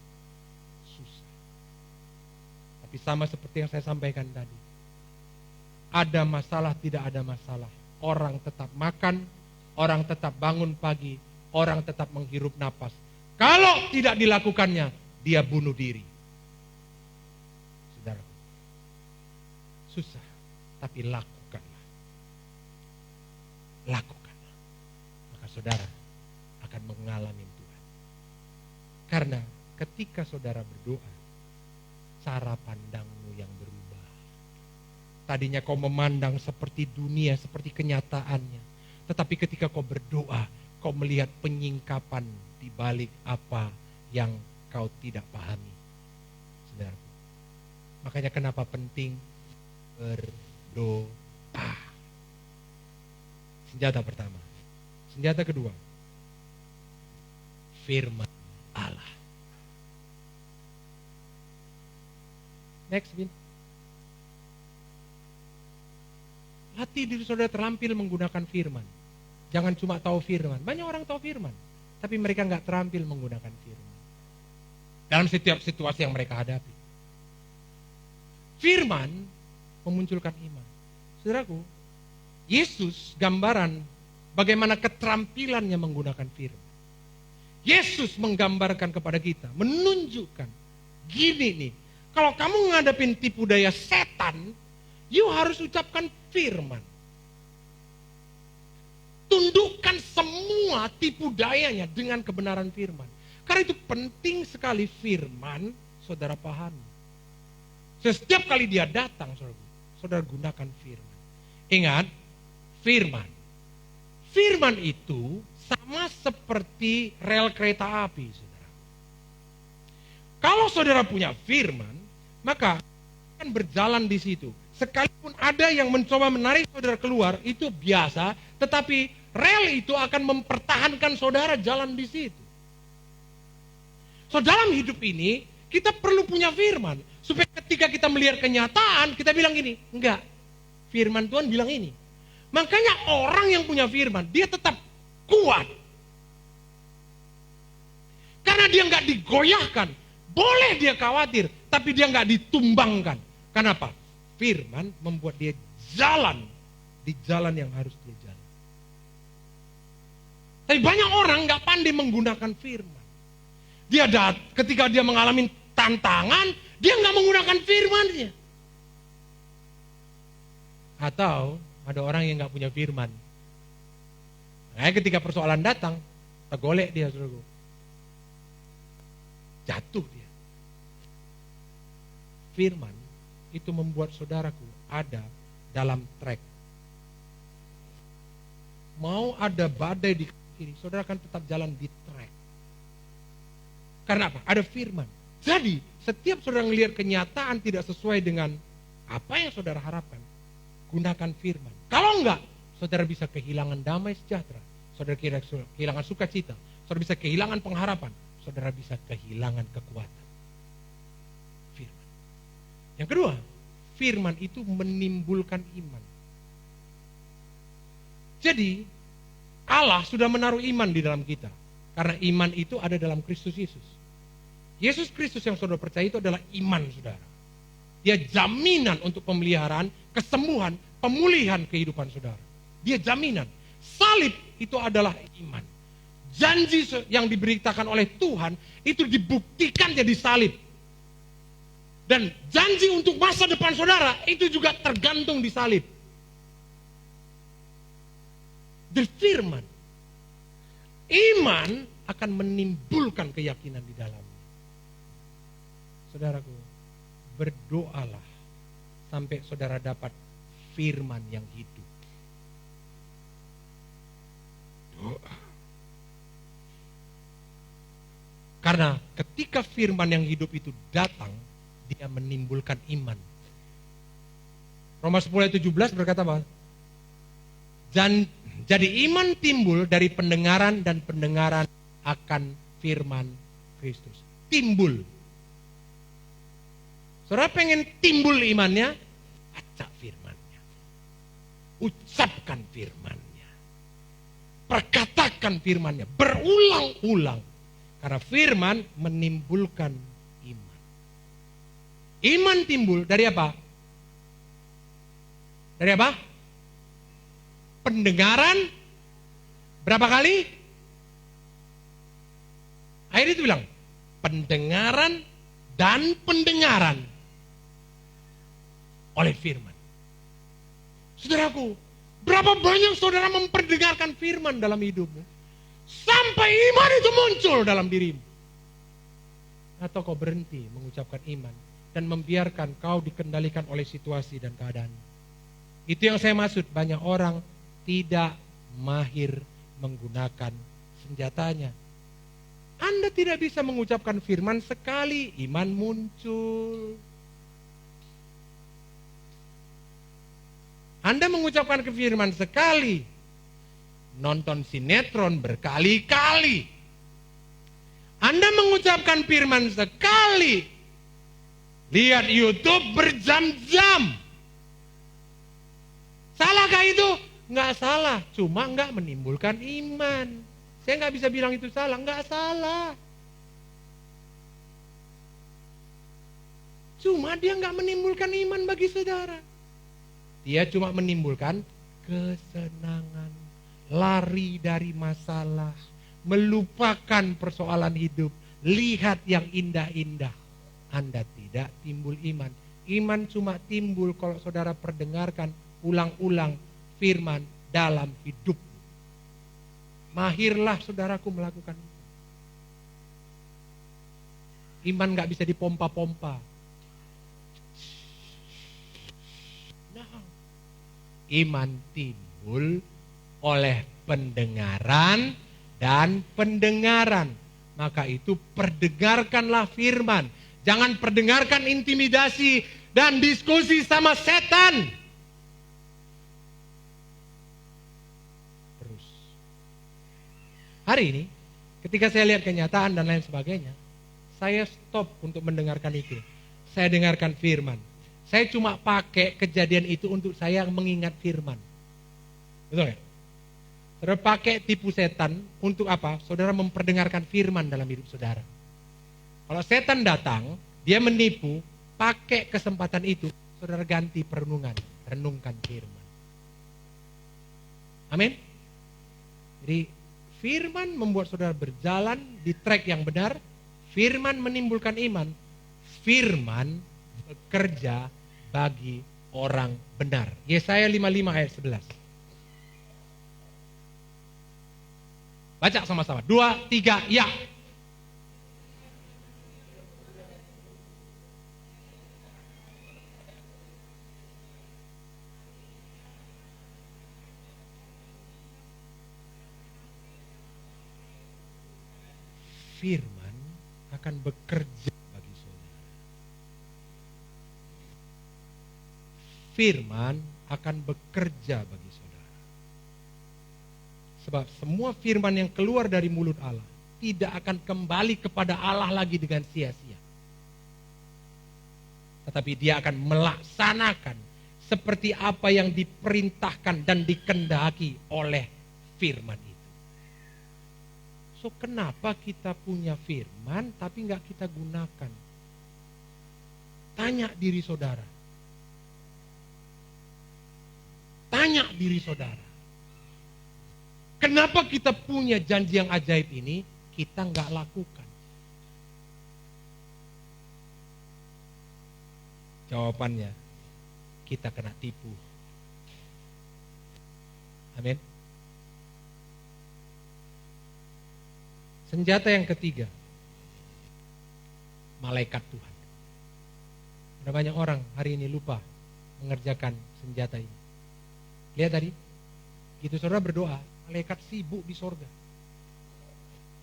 Susah. Tapi sama seperti yang saya sampaikan tadi. Ada masalah, tidak ada masalah. Orang tetap makan, orang tetap bangun pagi, orang tetap menghirup napas. Kalau tidak dilakukannya, dia bunuh diri. Saudaraku. Susah, tapi lakukanlah. Lakukanlah. Maka saudara akan mengalami Tuhan. Karena ketika saudara berdoa, cara pandangmu yang berubah. Tadinya kau memandang seperti dunia, seperti kenyataannya. Tetapi ketika kau berdoa, kau melihat penyingkapan di balik apa yang kau tidak pahami. Saudaraku. Makanya kenapa penting berdoa. Senjata pertama. Senjata kedua. Firman Allah. Next, Bin. Latih diri saudara terampil menggunakan firman. Jangan cuma tahu firman. Banyak orang tahu firman, tapi mereka nggak terampil menggunakan firman. Dalam setiap situasi yang mereka hadapi. Firman memunculkan iman. Saudaraku, Yesus gambaran bagaimana keterampilannya menggunakan firman. Yesus menggambarkan kepada kita, menunjukkan, gini nih, kalau kamu ngadepin tipu daya setan, you harus ucapkan firman. Tundukkan semua tipu dayanya dengan kebenaran firman. Karena itu penting sekali firman saudara pahami. Setiap kali dia datang, saudara gunakan firman. Ingat, firman. Firman itu sama seperti rel kereta api, saudara. Kalau saudara punya firman, maka akan berjalan di situ. Sekalipun ada yang mencoba menarik saudara keluar, itu biasa, tetapi rel itu akan mempertahankan saudara jalan di situ. So dalam hidup ini, kita perlu punya firman. Supaya ketika kita melihat kenyataan, kita bilang gini, enggak, firman Tuhan bilang ini. Makanya orang yang punya firman, dia tetap kuat. Karena dia enggak digoyahkan. Boleh dia khawatir, tapi dia enggak ditumbangkan. Kenapa? Firman membuat dia jalan di jalan yang harus dia jalan. Tapi banyak orang enggak pandai menggunakan firman. Ketika dia mengalami tantangan, dia nggak menggunakan firman-Nya. Atau ada orang yang nggak punya firman. Nah, ketika persoalan datang, tergolek dia, saudaraku. Jatuh dia. Firman itu membuat saudaraku ada dalam track. Mau ada badai di kiri, saudara akan tetap jalan di track. Karena apa? Ada firman. Jadi, setiap saudara melihat kenyataan tidak sesuai dengan apa yang saudara harapkan, gunakan firman. Kalau enggak, saudara bisa kehilangan damai sejahtera. Saudara kehilangan sukacita. Saudara bisa kehilangan pengharapan. Saudara bisa kehilangan kekuatan. Firman. Yang kedua, firman itu menimbulkan iman. Jadi, Allah sudah menaruh iman di dalam kita. Karena iman itu ada dalam Kristus Yesus. Yesus Kristus yang saudara percaya itu adalah iman saudara. Dia jaminan untuk pemeliharaan, kesembuhan, pemulihan kehidupan saudara. Dia jaminan. Salib itu adalah iman. Janji yang diberitakan oleh Tuhan itu dibuktikan jadi salib. Dan janji untuk masa depan saudara itu juga tergantung di salib. The firman. Iman akan menimbulkan keyakinan di dalamnya. Saudaraku, berdoalah sampai saudara dapat firman yang hidup. Doa. Karena ketika firman yang hidup itu datang, dia menimbulkan iman. Roma 10 ayat 17 berkata apa? Jadi iman timbul dari pendengaran dan pendengaran akan firman Kristus. Timbul. Saudara pengen timbul imannya, baca firman-Nya. Ucapkan firman-Nya. Perkatakan firman-Nya. Berulang-ulang. Karena firman menimbulkan iman. Iman timbul dari apa? Dari apa? Pendengaran. Berapa kali? Ayat itu bilang, pendengaran dan pendengaran oleh firman. Saudaraku, berapa banyak saudara memperdengarkan firman dalam hidupmu, sampai iman itu muncul dalam dirimu. Atau kau berhenti mengucapkan iman dan membiarkan kau dikendalikan oleh situasi dan keadaan. Itu yang saya maksud, banyak orang tidak mahir menggunakan senjatanya. Anda tidak bisa mengucapkan firman sekali, iman muncul. Anda mengucapkan firman sekali, nonton sinetron berkali-kali. Anda mengucapkan firman sekali, lihat YouTube berjam-jam. Salahkah itu? Nggak salah, cuma nggak menimbulkan iman. Saya nggak bisa bilang itu salah, nggak salah. Cuma dia nggak menimbulkan iman bagi saudara. Dia cuma menimbulkan kesenangan, lari dari masalah, melupakan persoalan hidup, lihat yang indah-indah. Anda tidak timbul iman. Iman cuma timbul kalau saudara perdengarkan ulang-ulang firman dalam hidup. Mahirlah saudaraku melakukan itu. Iman nggak bisa dipompa-pompa. Nah, iman timbul oleh pendengaran dan pendengaran. Maka itu perdengarkanlah firman. Jangan perdengarkan intimidasi dan diskusi sama setan. Terus. Hari ini, ketika saya lihat kenyataan dan lain sebagainya, saya stop untuk mendengarkan itu. Saya dengarkan firman. Saya cuma pakai kejadian itu untuk saya mengingat firman. Betul ya? Saudara pakai tipu setan untuk apa? Saudara memperdengarkan firman dalam hidup saudara. Kalau setan datang, dia menipu, pakai kesempatan itu, saudara ganti perenungan, renungkan firman. Amin. Jadi firman membuat saudara berjalan di track yang benar. Firman menimbulkan iman. Firman bekerja bagi orang benar. Yesaya 55 ayat 11. Baca sama-sama. 2, 3, ya. Firman akan bekerja bagi saudara. Firman akan bekerja bagi saudara. Sebab semua firman yang keluar dari mulut Allah tidak akan kembali kepada Allah lagi dengan sia-sia. Tetapi dia akan melaksanakan seperti apa yang diperintahkan dan dikehendaki oleh firman itu. So kenapa kita punya firman tapi nggak kita gunakan? Tanya diri saudara. Tanya diri saudara. Kenapa kita punya janji yang ajaib ini, kita nggak lakukan? Jawabannya, kita kena tipu. Amin. Senjata yang ketiga, malaikat Tuhan. Ada banyak orang hari ini lupa mengerjakan senjata ini. Lihat tadi, gitu saudara berdoa, malaikat sibuk di sorga.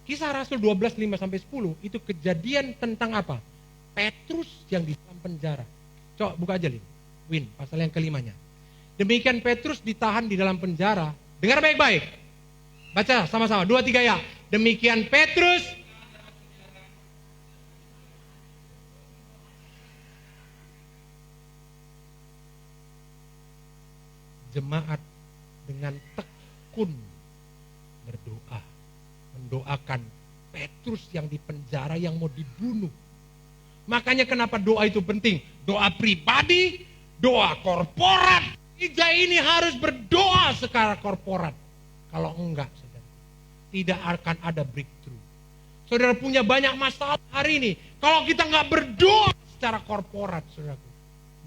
Kisah Rasul 12:5-10 itu kejadian tentang apa? Petrus yang di dalam penjara. Coba buka aja Win, pasal yang kelimanya. Demikian Petrus ditahan di dalam penjara. Dengar baik-baik. Baca sama-sama, 2, 3 ya. Demikian Petrus jemaat dengan tekun berdoa, mendoakan Petrus yang di penjara yang mau dibunuh. Makanya kenapa doa itu penting? Doa pribadi, doa korporat. Gereja ini harus berdoa secara korporat. Kalau enggak, saudara, tidak akan ada breakthrough. Saudara punya banyak masalah hari ini. Kalau kita nggak berdoa secara korporat, saudaraku,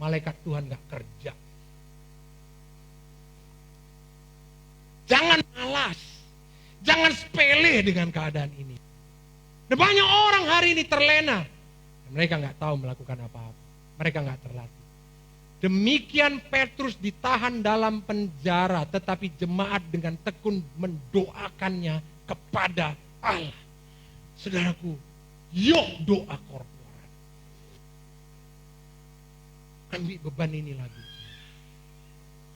malaikat Tuhan nggak kerja. Jangan malas, jangan sepele dengan keadaan ini. Dan banyak orang hari ini terlena. Mereka nggak tahu melakukan apa-apa. Mereka nggak terlatih. Demikian Petrus ditahan dalam penjara, tetapi jemaat dengan tekun mendoakannya kepada Allah. Saudaraku, yuk doa korporat. Ambil beban ini lagi.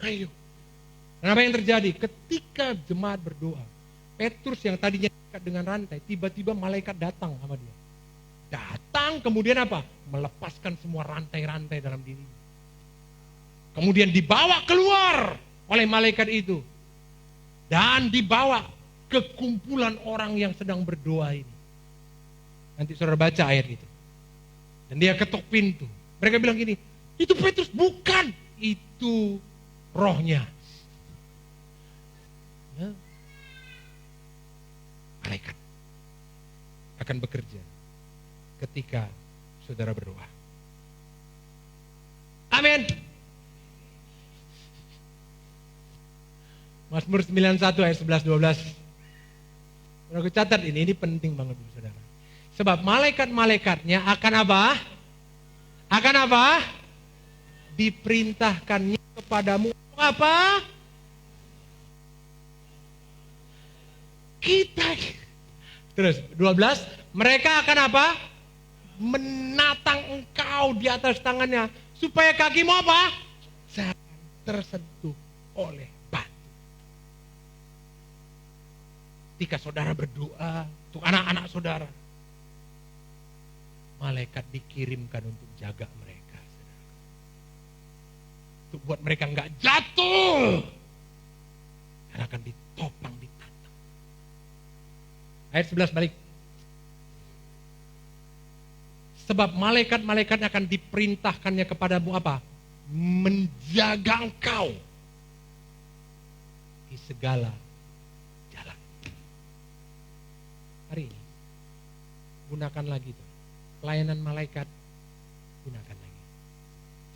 Ayo. Dan apa yang terjadi? Ketika jemaat berdoa, Petrus yang tadinya dekat dengan rantai, tiba-tiba malaikat datang sama dia. Datang, kemudian apa? Melepaskan semua rantai-rantai dalam dirinya. Kemudian dibawa keluar oleh malaikat itu. Dan dibawa ke kumpulan orang yang sedang berdoa ini. Nanti saudara baca ayat itu. Dan dia ketok pintu. Mereka bilang gini, itu Petrus, bukan. Itu rohnya. Ya. Malaikat akan bekerja ketika saudara berdoa. Amin. Mazmur 91 ayat 11-12. Saudara catat ini penting banget saudara. Sebab malaikat-malaikatnya akan apa? Akan apa? Diperintahkannya kepadamu apa? Kita. Terus 12, mereka akan apa? Menatang engkau di atas tangannya supaya kakimu apa? Jangan tersentuh oleh batu. Ketika saudara berdoa untuk anak-anak saudara, malaikat dikirimkan untuk jaga mereka, saudara. Untuk buat mereka nggak jatuh, karena akan ditopang, ditantang. Ayat 11 balik. Sebab malaikat-malaikatnya akan diperintahkannya kepadamu apa? Menjaga engkau di segala jalan. Hari ini gunakan lagi tuh pelayanan malaikat, gunakan lagi.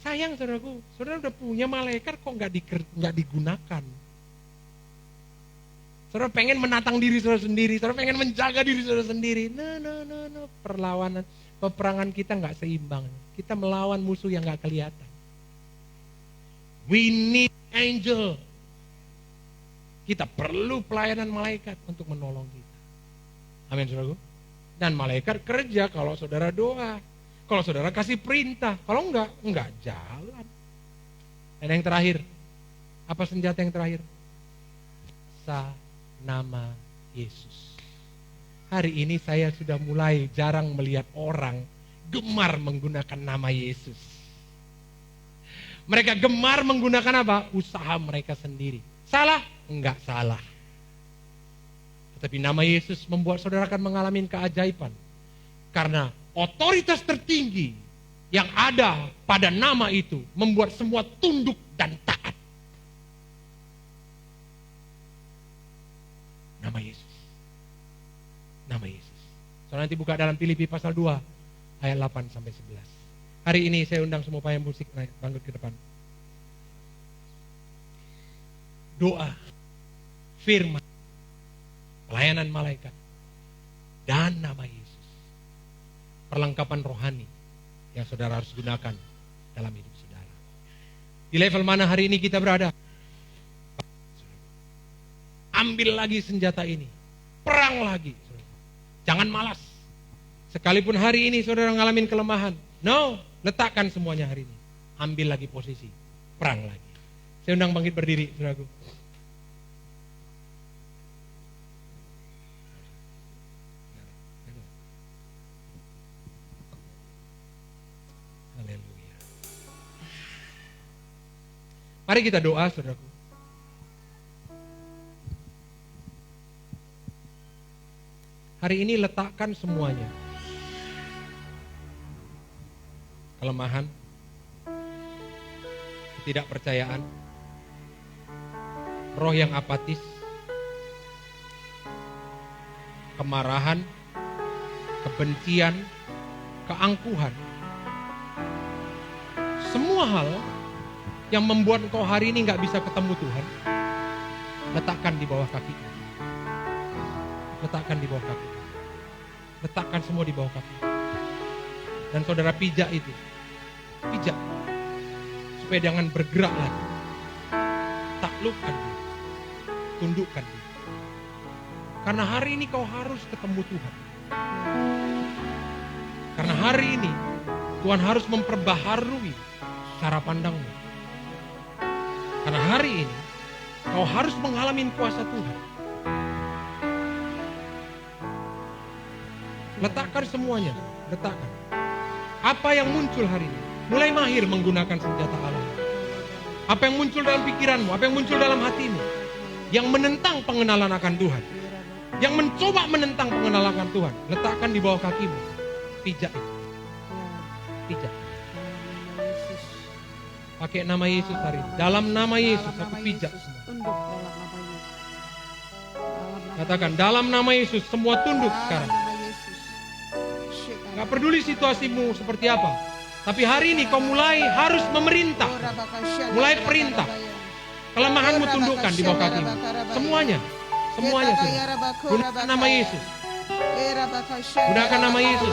Sayang saudaraku, saudara udah punya malaikat kok nggak digunakan. Saudara pengen menatang diri saudara sendiri, saudara pengen menjaga diri saudara sendiri. No. Perlawanan, peperangan kita nggak seimbang. Kita melawan musuh yang nggak kelihatan. We need angel. Kita perlu pelayanan malaikat untuk menolong kita. Amin saudaraku. Dan malaikat kerja kalau saudara doa. Kalau saudara kasih perintah. Kalau enggak jalan. Dan yang terakhir, apa senjata yang terakhir? Nama Yesus. Hari ini saya sudah mulai jarang melihat orang gemar menggunakan nama Yesus. Mereka gemar menggunakan apa? Usaha mereka sendiri. Salah? Enggak salah. Tetapi nama Yesus membuat saudara akan mengalami keajaiban. Karena otoritas tertinggi yang ada pada nama itu membuat semua tunduk dan taat. Nama Yesus. Nama Yesus. Saudara nanti buka dalam Filipi pasal 2 ayat 8 sampai 11. Hari ini saya undang semua pemain musik naik bangkit ke depan. Doa, firman, pelayanan malaikat, dan nama Yesus. Perlengkapan rohani yang saudara harus gunakan dalam hidup saudara. Di level mana hari ini kita berada? Ambil lagi senjata ini. Perang lagi. Jangan malas. Sekalipun hari ini saudara ngalamin kelemahan. No, letakkan semuanya hari ini. Ambil lagi posisi. Perang lagi. Saya undang bangkit berdiri, saudaraku. Haleluya. Mari kita doa, saudaraku. Hari ini letakkan semuanya. Kelemahan, ketidakpercayaan, roh yang apatis, kemarahan, kebencian, keangkuhan. Semua hal yang membuat engkau hari ini gak bisa ketemu Tuhan, letakkan di bawah kakimu. Letakkan di bawah kaki. Letakkan semua di bawah kaki. Dan saudara pijak itu. Pijak. Supaya jangan bergerak lagi. Taklukkan dia. Tundukkan dia. Karena hari ini kau harus ketemu Tuhan. Karena hari ini Tuhan harus memperbaharui cara pandangmu. Karena hari ini kau harus mengalami kuasa Tuhan. Letakkan semuanya, letakkan. Apa yang muncul hari ini? Mulai mahir menggunakan senjata Allah. Apa yang muncul dalam pikiranmu, apa yang muncul dalam hatimu, yang menentang pengenalan akan Tuhan, yang mencoba menentang pengenalan akan Tuhan, letakkan di bawah kakimu. Pijak itu. Pijak. Pakai nama Yesus hari ini. Dalam nama Yesus aku pijak semua. Tunduk dalam nama Yesus. Katakan, dalam nama Yesus semua tunduk sekarang. Gak peduli situasimu seperti apa. Tapi hari ini kau mulai harus memerintah. Mulai perintah. Kelemahanmu tundukkan di bawah kakimu. Semuanya. Semuanya sudah. Gunakan nama Yesus. Gunakan nama Yesus.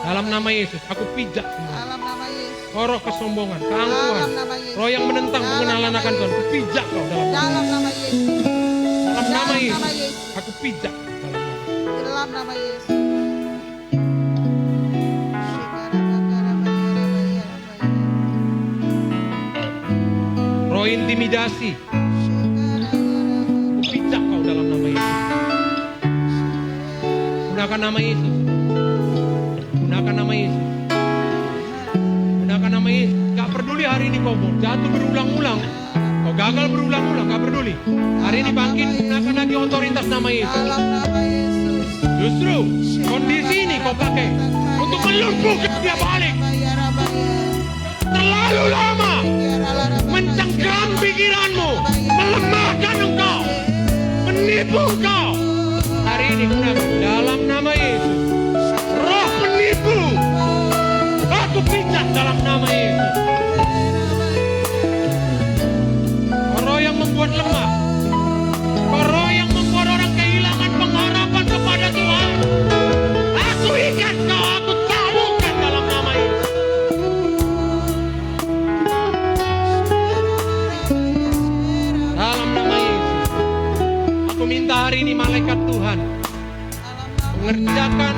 Dalam nama Yesus, aku pijak semua. Dalam nama Yesus. Roh kesombongan, keangkuhan, Dalam nama Yesus. roh yang menentang pengenalan akan Tuhan, aku pijak kau dalam nama. Dalam nama Yesus. Dalam nama Dalam nama Yesus, Yesus. aku pijak dalam nama. Dalam nama Yesus. Roh intimidasi, aku pijak kau dalam nama Yesus. Gunakan nama Yesus. Gunakan nama Yesus. Gunakan nama Yesus. Gak peduli hari ini kau mau jatuh berulang-ulang, kau gagal berulang-ulang, gak peduli. Hari ini bangkit, gunakan lagi otoritas nama Yesus. Dalam nama Yesus. Justru kondisi ini kau pakai untuk melumpuhkan dia balik. Terlalu lama mencengkram pikiranmu, melemahkan engkau, menipu engkau. Hari ini gunakan dalam nama Yesus. Roh penipu, aku pijak dalam nama Yesus. Roh yang membuat lemah, roh yang membuat orang kehilangan pengharapan kepada Tuhan, aku ikat kau, aku tabuhkan dalam nama Yesus. Dalam nama Yesus, aku minta hari ini malaikat Tuhan mengerjakan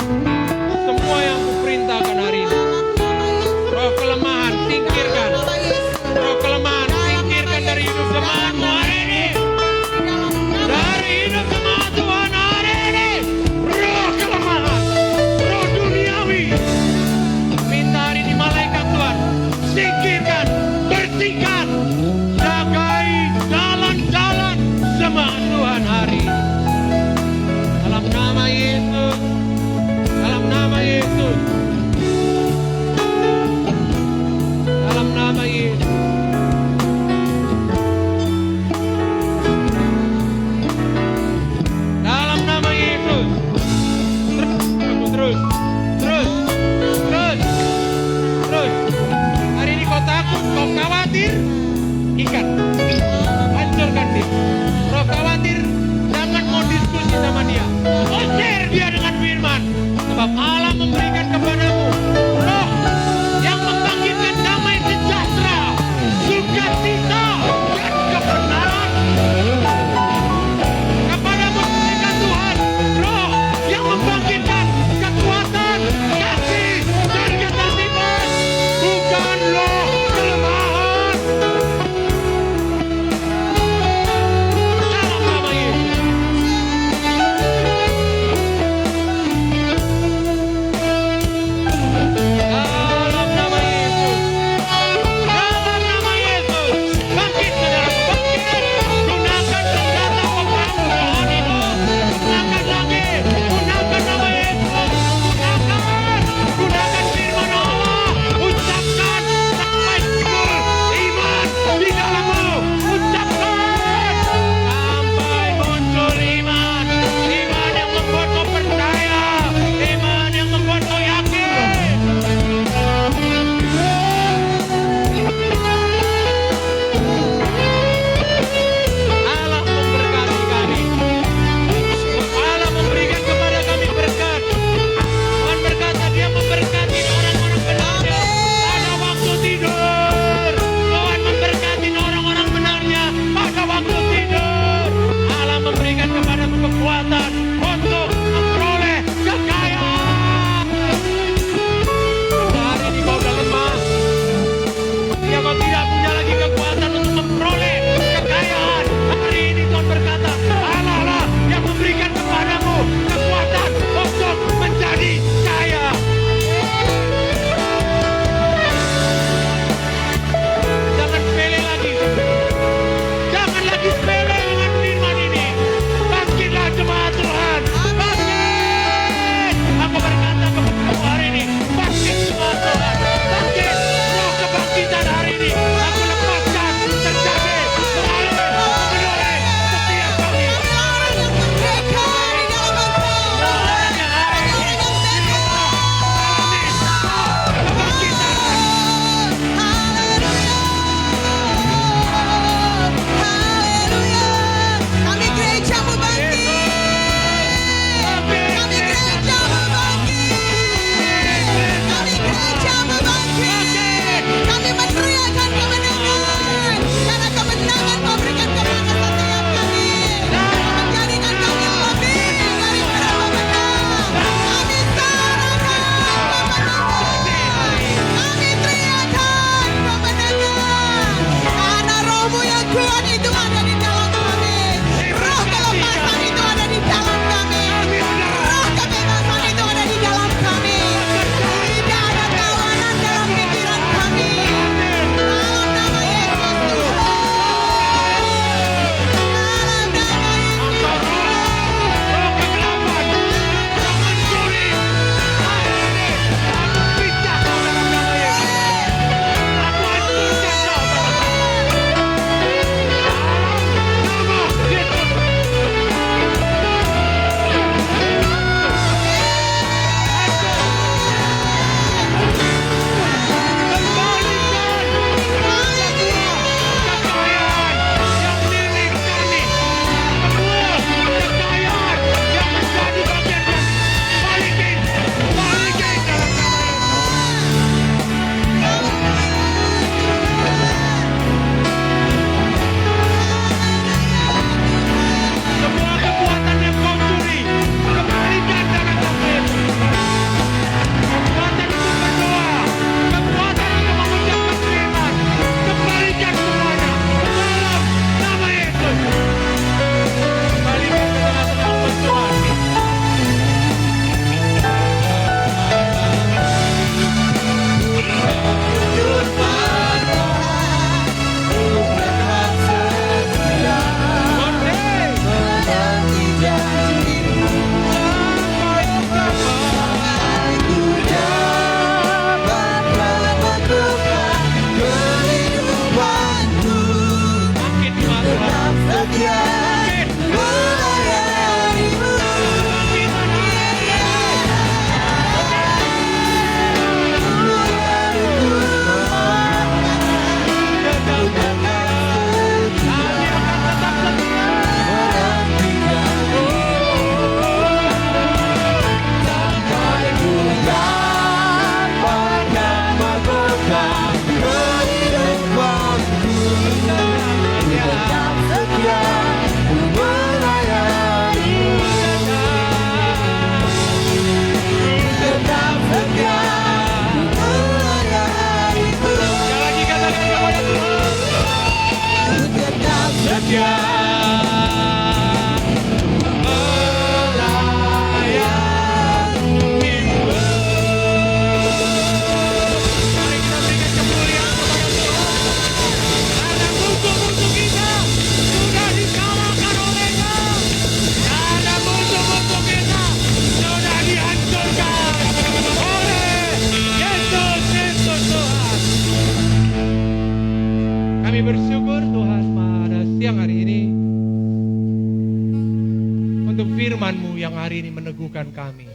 hari ini meneguhkan kami.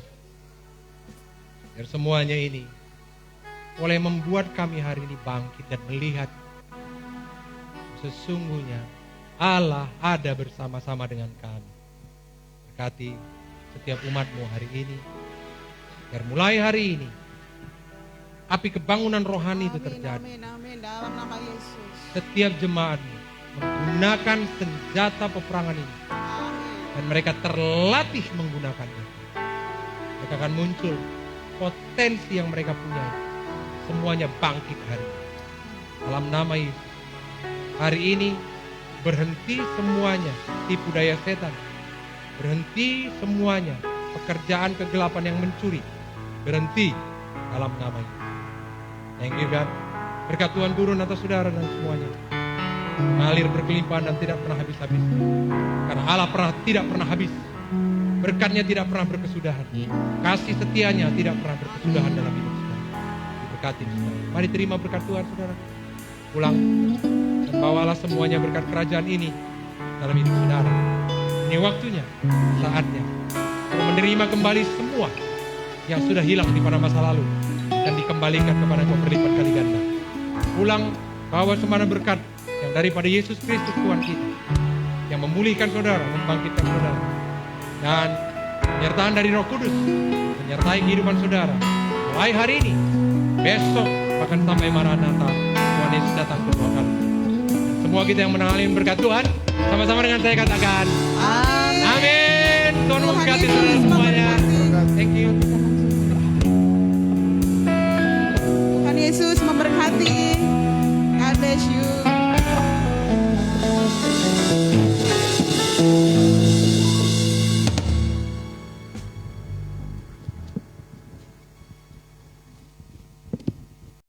Biar semuanya ini boleh membuat kami hari ini bangkit dan melihat sesungguhnya Allah ada bersama-sama dengan kami. Berkati setiap umat-Mu hari ini, biar mulai hari ini api kebangunan rohani itu terjadi. Amin, amin, dalam nama Yesus. Setiap jemaat-Mu menggunakan senjata peperangan ini, Amin. dan mereka terlatih menggunakannya. Mereka akan muncul potensi yang mereka punya, semuanya bangkit hari ini. Dalam nama Yesus, hari ini berhenti semuanya tipu daya setan, berhenti semuanya pekerjaan kegelapan yang mencuri, berhenti dalam nama Yesus. Thank you God. Berkat Tuhan turun atas saudara dan semuanya, mengalir berkelimpahan dan tidak pernah habis-habis. Karena Allah tidak pernah habis. Berkatnya tidak pernah berkesudahan. Kasih setianya tidak pernah berkesudahan dalam hidup saudara. Diberkati saudara. Mari terima berkat Tuhan saudara. Pulang dan bawalah semuanya berkat kerajaan ini dalam hidup saudara. Ini waktunya, saatnya untuk menerima kembali semua yang sudah hilang di pada masa lalu dan dikembalikan kepada Engkau berlipat kali ganda. Pulang bawa semana berkat yang daripada Yesus Kristus Tuhan kita, yang memulihkan saudara, membangkitkan saudara, dan penyertaan dari Roh Kudus menyertai kehidupan saudara mulai hari ini, besok, bahkan sampai Maranatha Tuhan Yesus datang kedua kali. Dan semua kita yang mengalami berkat Tuhan, sama-sama dengan saya katakan Amin. amin. Tuhan memberkati Yesus saudara semuanya. memberkati. Thank you. Tuhan Yesus memberkati. God bless you.